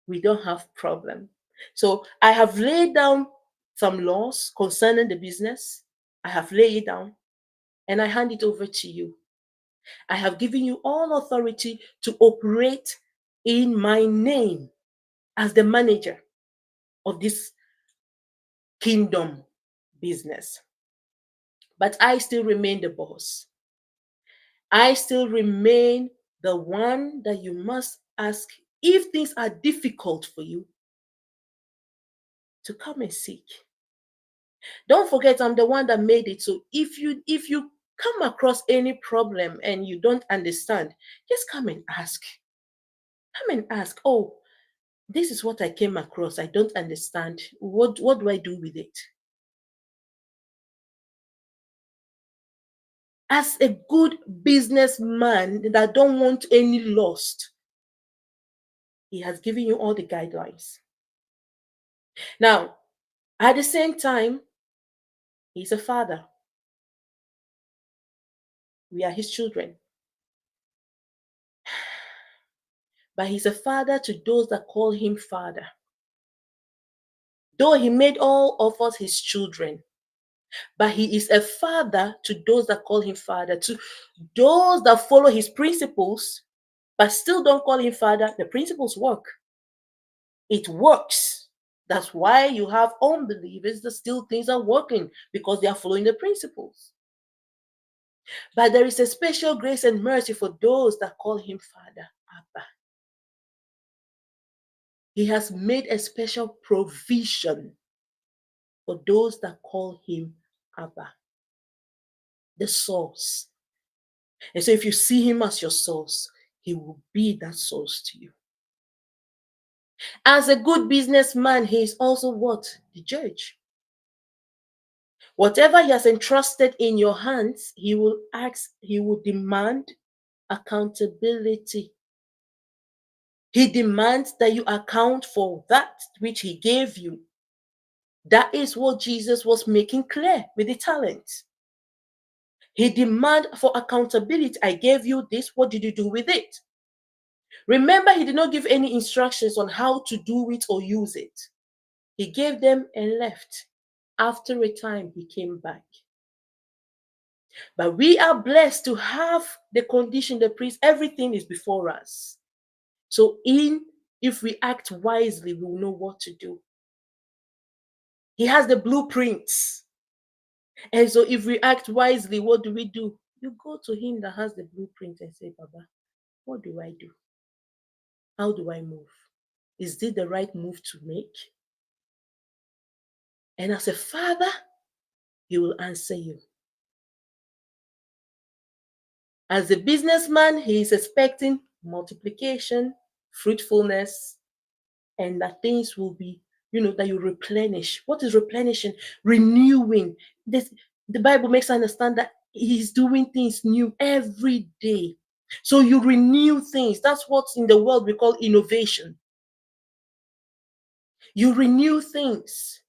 we don't have problem. So I have laid down some laws concerning the business. I have laid it down and I hand it over to you. I have given you all authority to operate in my name as the manager of this kingdom business. But I still remain the boss. I still remain the one that you must ask if things are difficult for you to come and seek. Don't forget, I'm the one that made it. So if you come across any problem and you don't understand, just come and ask. Come and ask. Oh, this is what I came across. I don't understand. What do I do with it? As a good businessman that don't want any loss, he has given you all the guidelines. Now, at the same time, he's a father. We are his children. But he's a father to those that call him father. Though he made all of us his children, But he is a father to those that call him father, to those that follow his principles, but still don't call him father. The principles work. It works. That's why you have unbelievers that still things are working because they are following the principles. But there is a special grace and mercy for those that call him Father, Abba. He has made a special provision for those that call him Abba, the source. And so if you see him as your source, he will be that source to you. As a good businessman, he is also what? The judge. Whatever he has entrusted in your hands, he will ask, he will demand accountability. He demands that you account for that which he gave you. That is what Jesus was making clear with the talents. He demands for accountability. I gave you this. What did you do with it? Remember, he did not give any instructions on how to do it or use it. He gave them and left. After a time, he came back. But we are blessed to have the condition, the priest, everything is before us. So if we act wisely, we will know what to do. He has the blueprints. And so if we act wisely, what do? You go to him that has the blueprint and say, Baba, what do I do? How do I move? Is this the right move to make? And as a father, he will answer you. As a businessman, he is expecting multiplication, fruitfulness, and that things will be, that you replenish. What is replenishing? Renewing. The Bible makes us understand that he's doing things new every day. So you renew things. That's what in the world we call innovation. You renew things.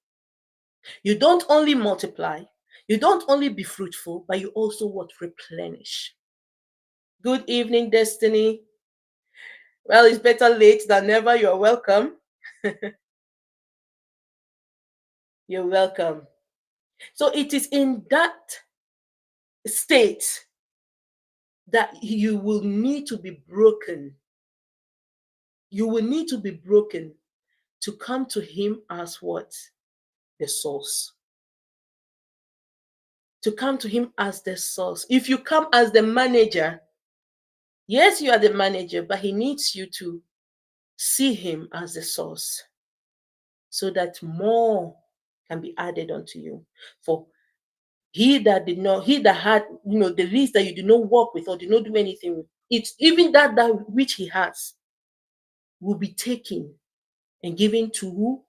You don't only multiply, you don't only be fruitful, but you also what? Replenish. Good evening, Destiny. Well, it's better late than never. You're welcome. You're welcome. So it is in that state that you will need to be broken. You will need to be broken to come to him as what? The source. To come to him as the source. If you come as the manager, yes, you are the manager, but he needs you to see him as the source so that more can be added unto you. For he that had, the least that you did not work with or did not do anything with, it's even that which he has will be taken and given to who?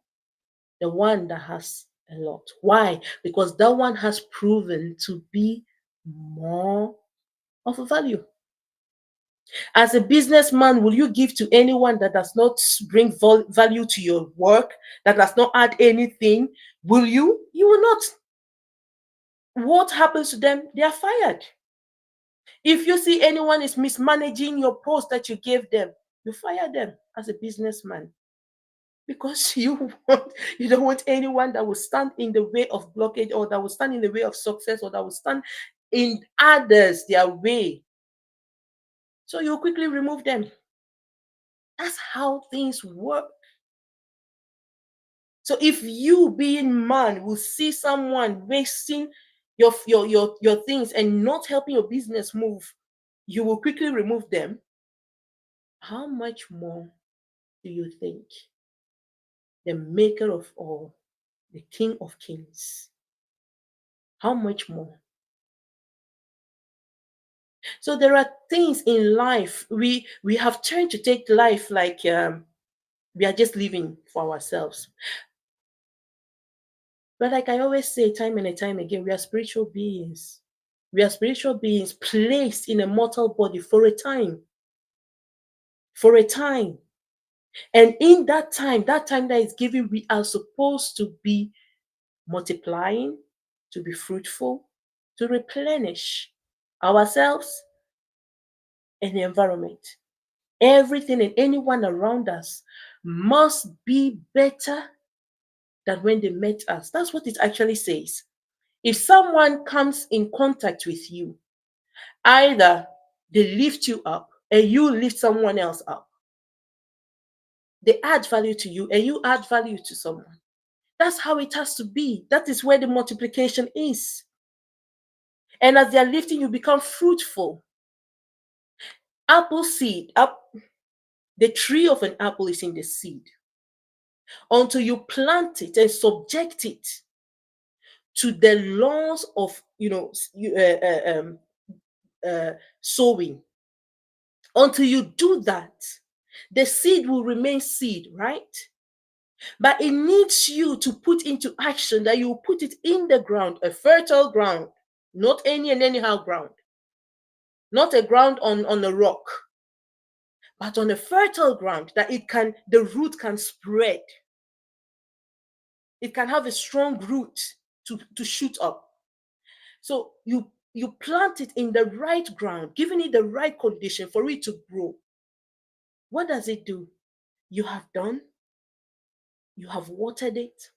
The one that has a lot. Why? Because that one has proven to be more of a value. As a businessman, will you give to anyone that does not bring value to your work, that does not add anything? Will you? You will not. What happens to them? They are fired. If you see anyone is mismanaging your post that you gave them, you fire them as a businessman. Because you don't want anyone that will stand in the way of blockage, or that will stand in the way of success, or that will stand in others their way. So you quickly remove them. That's how things work. So if you, being man, will see someone wasting your things and not helping your business move, you will quickly remove them. How much more do you think the maker of all, the King of Kings, how much more? So there are things in life we have turned to take life like we are just living for ourselves. But like I always say time and time again, we are spiritual beings. We are spiritual beings placed in a mortal body for a time. For a time. And in that time that is given, we are supposed to be multiplying, to be fruitful, to replenish ourselves and the environment. Everything and anyone around us must be better than when they met us. That's what it actually says. If someone comes in contact with you, either they lift you up and you lift someone else up. They add value to you and you add value to someone. That's how it has to be. That is where the multiplication is. And as they are lifting, you become fruitful. Apple seed, the tree of an apple is in the seed. Until you plant it and subject it to the laws of, sowing. Until you do that, the seed will remain seed, right? But it needs you to put into action that you put it in the ground, a fertile ground, not any and anyhow ground, not a ground on a rock, but on a fertile ground that the root can spread. It can have a strong root to shoot up. So you plant it in the right ground, giving it the right condition for it to grow. What does it do? You have watered it,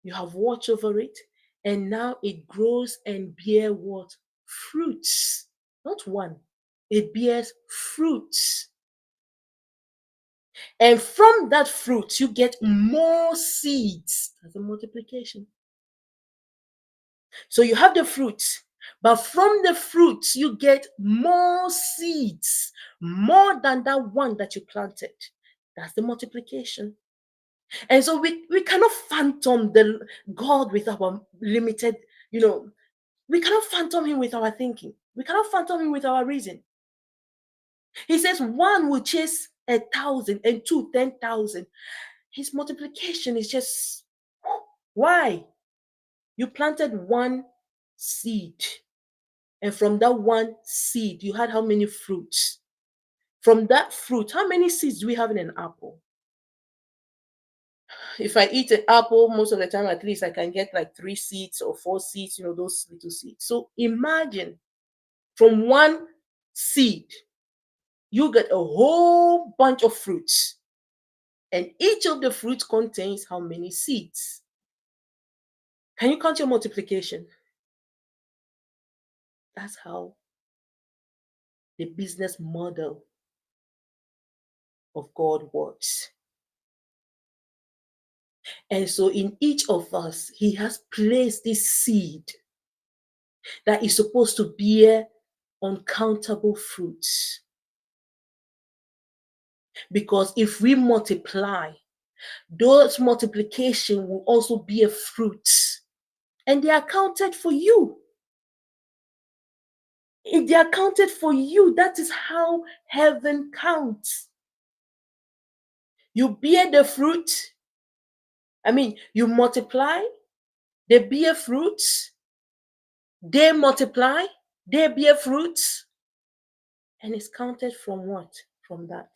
you have watched over it, and now it grows and bear what? Fruits. Not one. It bears fruits. And from that fruit, you get more seeds. That's a multiplication. So you have the fruits, but from the fruits, you get more seeds, more than that one that you planted. That's the multiplication. And so we cannot phantom the God with our limited, we cannot phantom him with our thinking. We cannot phantom him with our reason. He says one will chase 1,000 and 2, 10,000. His multiplication is just, why? You planted one seed. And from that one seed, you had how many fruits? From that fruit, how many seeds do we have in an apple? If I eat an apple, most of the time, at least I can get like 3 seeds or 4 seeds, those little seeds. So imagine from one seed, you get a whole bunch of fruits. And each of the fruits contains how many seeds? Can you count your multiplication? That's how the business model of God works. And so in each of us, he has placed this seed that is supposed to bear uncountable fruits. Because if we multiply, those multiplication will also bear fruits. And they are counted for you. If they are counted for you, that is how heaven counts. You bear the fruit. You multiply, they bear fruits, they multiply, they bear fruits, and it's counted from what? From that.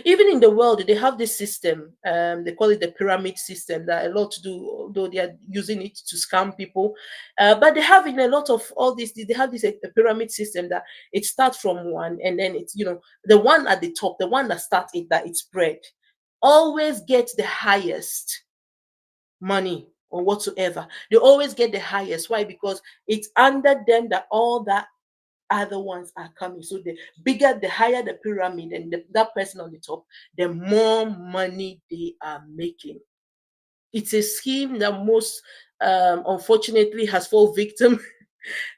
Even in the world, they have this system, they call it the pyramid system, that a lot to do, although they are using it to scam people. But they have in a lot of all this, they have this a pyramid system that it starts from one, and then it's, the one at the top, the one that starts it, that it's spread, always gets the highest money or whatsoever. They always get the highest. Why? Because it's under them that all that other ones are coming. So the bigger, the higher the pyramid, and that person on the top, the more money they are making. It's a scheme that most unfortunately has fallen victim.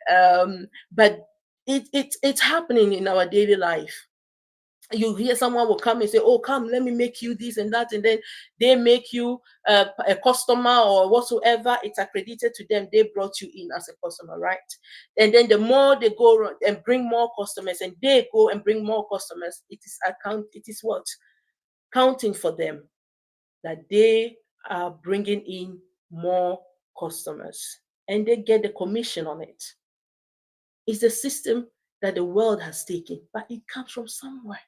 But it's happening in our daily life. You hear someone will come and say, oh, come, let me make you this and that, and then they make you a customer or whatsoever. It's accredited to them. They brought you in as a customer, right? And then the more they go and bring more customers, and they go and bring more customers, it is what? Counting for them, that they are bringing in more customers, and they get the commission on it. It's the system that the world has taken, but it comes from somewhere.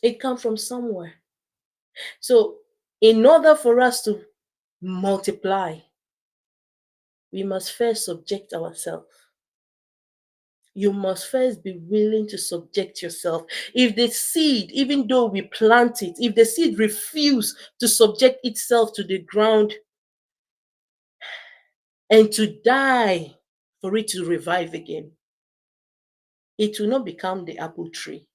It comes from somewhere. So, in order for us to multiply, we must first subject ourselves. You must first be willing to subject yourself. If the seed, even though we plant it, if the seed refuses to subject itself to the ground, and to die for it to revive again. It will not become the apple tree.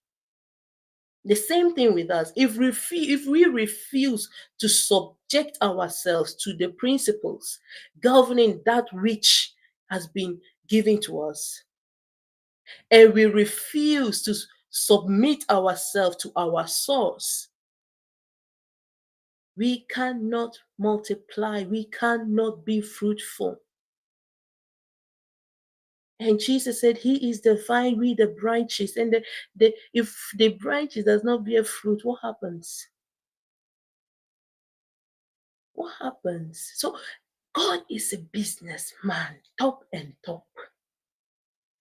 The same thing with us. If we refuse to subject ourselves to the principles governing that which has been given to us, and we refuse to submit ourselves to our source, we cannot multiply, we cannot be fruitful. And Jesus said, He is the vine, we the branches. And if the branches does not bear fruit, what happens? What happens? So God is a businessman, top and top.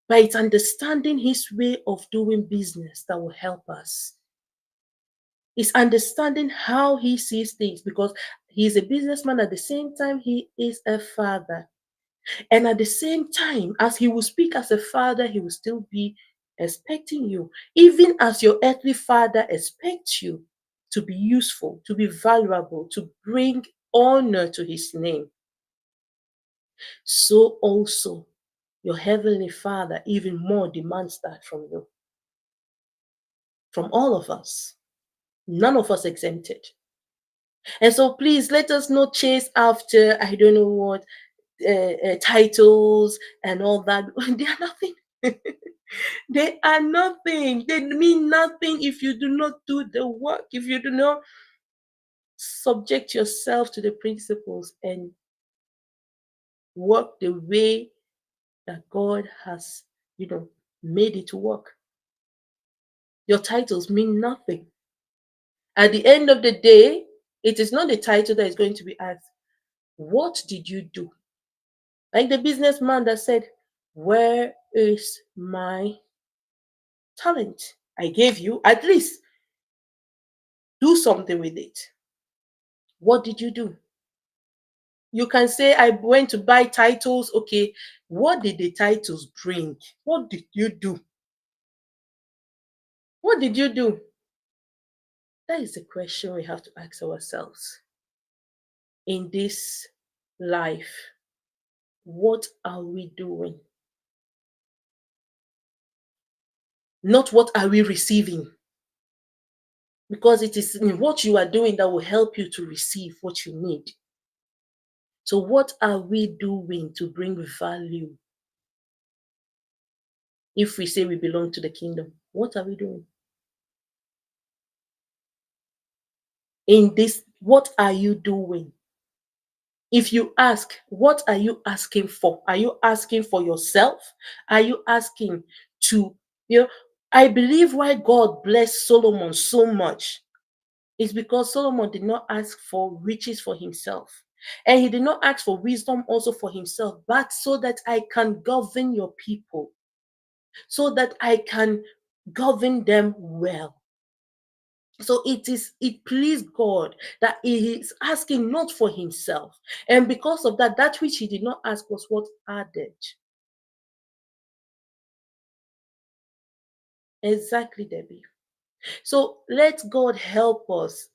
But it's understanding his way of doing business that will help us. It's understanding how he sees things, because he is a businessman. At the same time, he is a father. And at the same time, as he will speak as a father, he will still be expecting you, even as your earthly father expects you to be useful, to be valuable, to bring honor to his name. So also your heavenly father even more demands that from you, from all of us. None of us exempted. And so please let us not chase after, I don't know what, titles and all that. They are nothing. They are nothing. They mean nothing if you do not do the work, if you do not subject yourself to the principles and work the way that God has, made it to work. Your titles mean nothing. At the end of the day, it is not the title that is going to be asked. What did you do? Like the businessman that said, where is my talent? I gave you, at least do something with it. What did you do? You can say, I went to buy titles. Okay, what did the titles bring? What did you do? What did you do? That is the question we have to ask ourselves. In this life, what are we doing? Not what are we receiving. Because it is in what you are doing that will help you to receive what you need. So what are we doing to bring value? If we say we belong to the kingdom, what are we doing? In this, what are you doing? If you ask, what are you asking for? Are you asking for yourself? Are you asking to, I believe why God blessed Solomon so much is because Solomon did not ask for riches for himself. And he did not ask for wisdom also for himself, but so that I can govern your people, so that I can govern them well. So it pleased God that he is asking not for himself. And because of that, that which he did not ask was what added. Exactly, Debbie. So let God help us.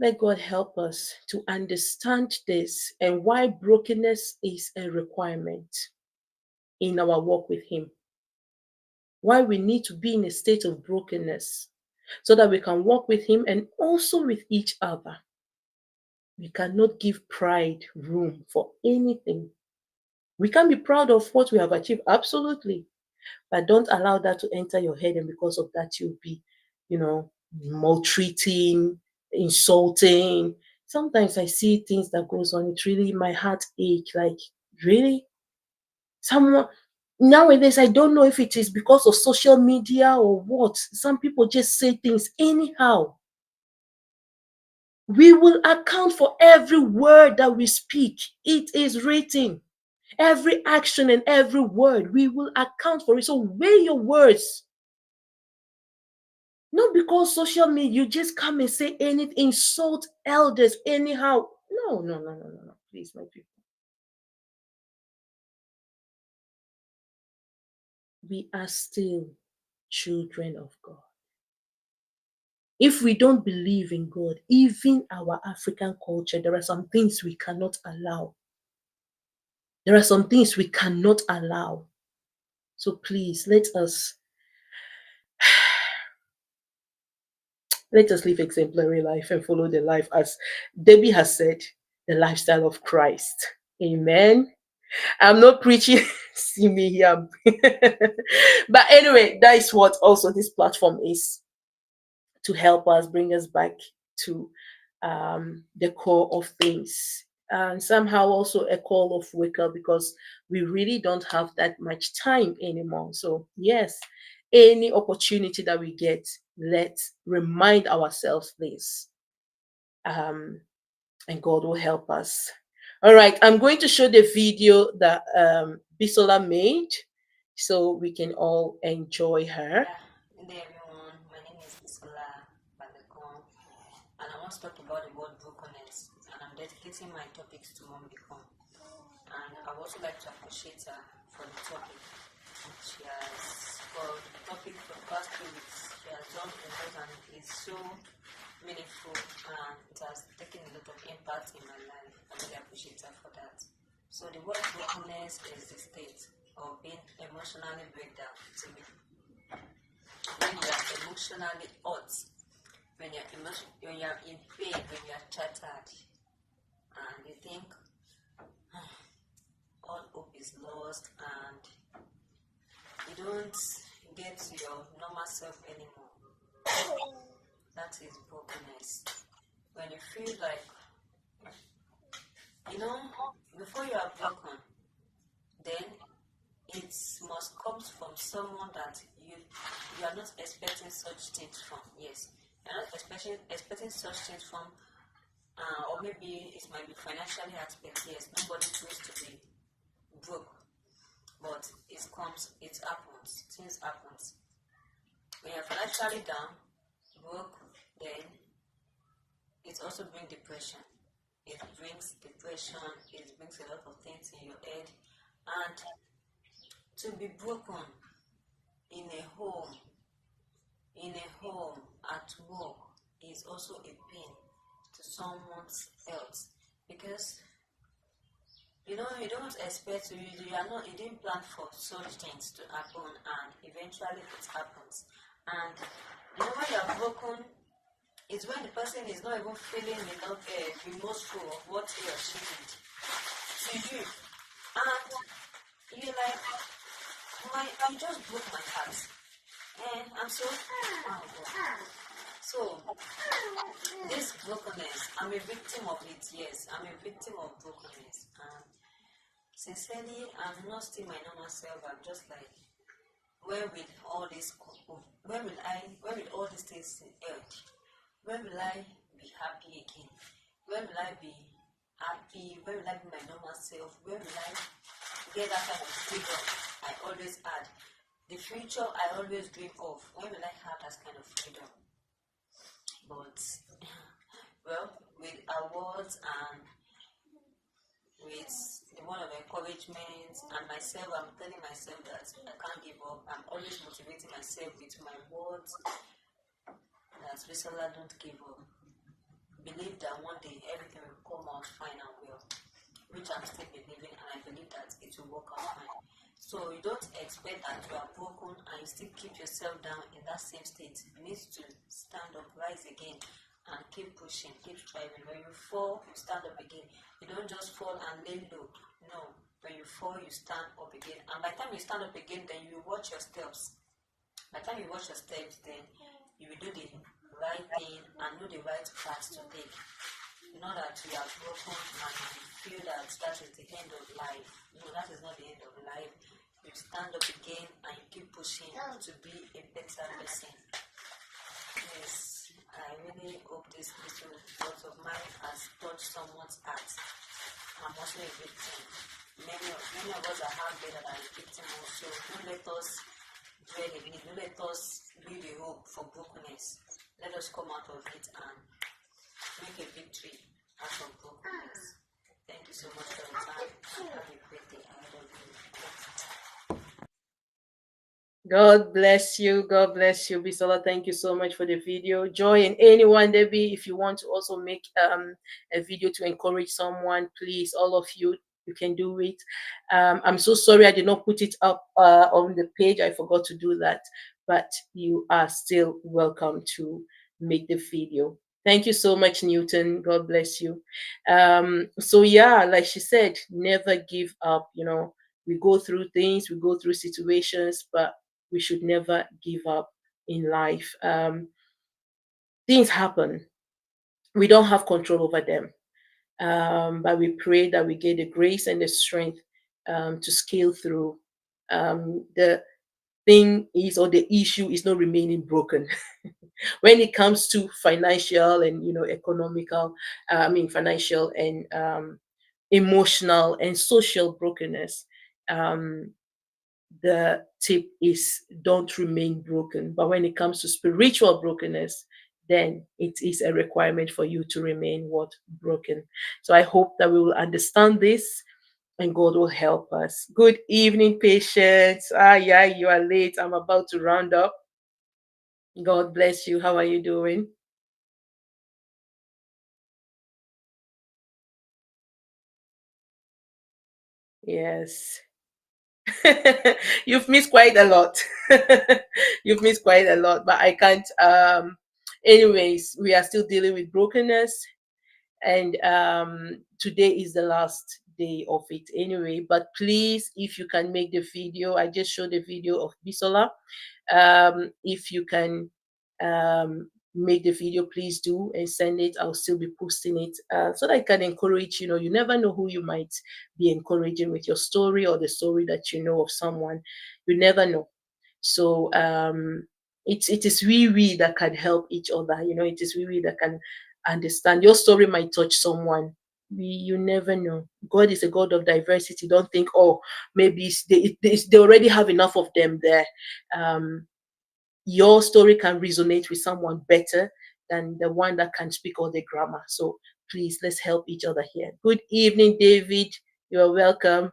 Let God help us to understand this and why brokenness is a requirement in our walk with Him. Why we need to be in a state of brokenness so that we can walk with Him and also with each other. We cannot give pride room for anything. We can be proud of what we have achieved, absolutely, but don't allow that to enter your head, and because of that, you'll be, maltreating, insulting. Sometimes I see things that goes on. It really, my heart ache. Like, really, someone nowadays, I don't know if it is because of social media or what. Some people just say things anyhow. We will account for every word that we speak. It is written. Every action and every word, we will account for it. So weigh your words. Not because social media, you just come and say anything, insult elders anyhow. No, no, no, no, no, no. Please, my people. We are still children of God. If we don't believe in God, even our African culture, there are some things we cannot allow. There are some things we cannot allow. So please let us live exemplary life and follow the life, as Debbie has said, the lifestyle of Christ. Amen. I'm not preaching. See me here. But anyway, that is what also this platform is, to help us bring us back to the core of things. And somehow also a call of wake up, because we really don't have that much time anymore. So, yes, any opportunity that we get, let's remind ourselves this. Um, and God will help us. All right, I'm going to show the video that Bisola made so we can all enjoy her. Good day, everyone. My name is Bisola Balekon, and I want to talk about the word brokenness. And I'm dedicating my topics to Mom Become. And I would also like to appreciate her for the topic. She has, for the topic for the past 2 weeks, she has done a lot, and it's so meaningful, and it has taken a lot of impact in my life. I really appreciate her for that. So the word brokenness is the state of being emotionally breakdown. When you are emotionally hurt, when you're in pain, when you are shattered, and you think all hope is lost, and you don't get your normal self anymore. That is brokenness. When you feel like, before you are broken, then it must come from someone that you are not expecting such things from. Yes, you're not expecting such things from, or maybe it might be financially aspect. Yes, nobody wants to be broke, but it happens. Things happens. When you're financially down, broke, then it also brings depression. It brings depression. It brings a lot of things in your head, and to be broken in a home, at work, is also a pain to someone's health, because you don't expect to, you didn't plan for such things to happen, and eventually it happens. And when you're broken, it's when the person is not even feeling enough remorseful of what he or she did to you, and you're like, you just broke my heart, and I'm so so this brokenness, I'm a victim of it. Yes, I'm a victim of brokenness, and sincerely, I'm not still my normal self. I'm just like, where will all this where will all these things end? When will I be happy again? When will I be happy? When will I be my normal self? When will I get that kind of freedom I always had? The future I always dream of. When will I have that kind of freedom? But, well, with awards and with the word of encouragement and myself, I'm telling myself that I can't give up. I'm always motivating myself with my words that Bisola, don't give up. Believe that one day everything will come out fine and well, which I'm still believing, and I believe that it will work out fine. So you don't expect that you are broken and you still keep yourself down in that same state. You need to stand up, rise again, and keep pushing, keep striving. When you fall, you stand up again. You don't just fall and lay low. No, when you fall, you stand up again. And by the time you stand up again, then you watch your steps. By the time you watch your steps, then you will do the right thing and know the right path to take. Not that you are broken and you feel that is the end of life. No, that is not the end of life. You stand up again and you keep pushing to be a better person. Yes, I really hope this little thought of mine has touched someone's heart. I'm also a victim. Many of us are out there that are a victim also. Don't let us dwell in it. Don't let us build a hope for brokenness. Let us come out of it and make a victory out of brokenness. Thank you so much for your time. Have a great day. I love you. God bless you. God bless you, Bisola. Thank you so much for the video. Joy, and anyone, Debbie, if you want to also make a video to encourage someone, please, all of you, You can do it. I'm so sorry I did not put it up on the page. I forgot to do that. But you are still welcome to make the video. Thank you so much, Newton. God bless you. So yeah, like she said, never give up. We go through things, we go through situations, but we should never give up in life. Things happen. We don't have control over them. But we pray that we get the grace and the strength to scale through. The thing is, or the issue is not remaining broken. When it comes to financial and economical, financial and emotional and social brokenness, um, the tip is don't remain broken. But when it comes to spiritual brokenness, then it is a requirement for you to remain what? Broken. So I hope that we will understand this and God will help us. Good evening, patients. Yeah, you are late. I'm about to round up. God bless you. How are you doing? Yes. You've missed quite a lot. You've missed quite a lot, but I can't. Anyways, we are still dealing with brokenness, and today is the last day of it anyway. But please, if you can make the video, I just showed the video of Bisola. If you can make the video, please do and send it. I'll still be posting it so that I can encourage. You never know who you might be encouraging with your story or the story that you know of someone. You never know. So it is we that can help each other. It is we that can understand. Your story might touch someone. You never know. God is a God of diversity. Don't think, oh, maybe they already have enough of them there. Um, your story can resonate with someone better than the one that can speak all the grammar. So please, let's help each other here. Good evening, David. You are welcome.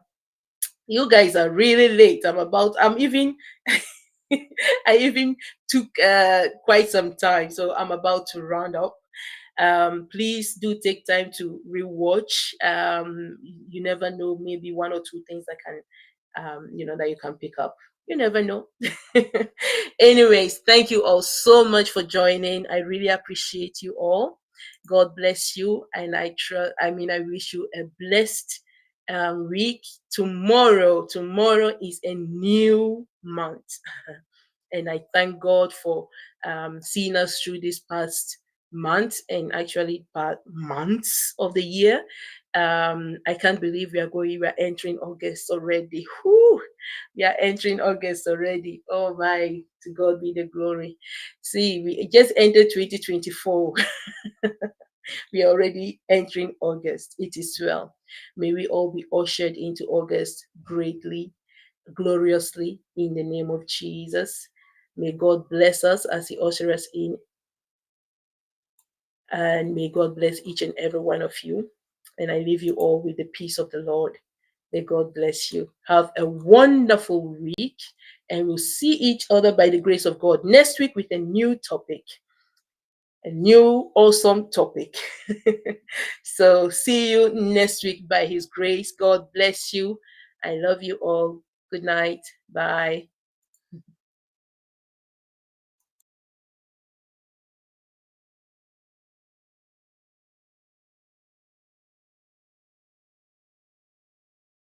You guys are really late. I'm even, I even took quite some time. So I'm about to round up. Please do take time to rewatch. You never know, maybe one or two things that can that you can pick up. You never know. Anyways, thank you all so much for joining. I really appreciate you all. God bless you, and I wish you a blessed week. Tomorrow is a new month, and I thank God for seeing us through this past month and actually months of the year. I can't believe we are entering August already. Whew, we are entering August already. Oh my, to God be the glory. See, we just entered 2024. We are already entering August. It is well. May we all be ushered into August greatly, gloriously, in the name of Jesus. May God bless us as He ushers us in, and may God bless each and every one of you. And I leave you all with the peace of the Lord. May God bless you. Have a wonderful week, and we'll see each other by the grace of God next week with a new topic, a new awesome topic. So, see you next week by His grace. God bless you. I love you all. Good night. Bye.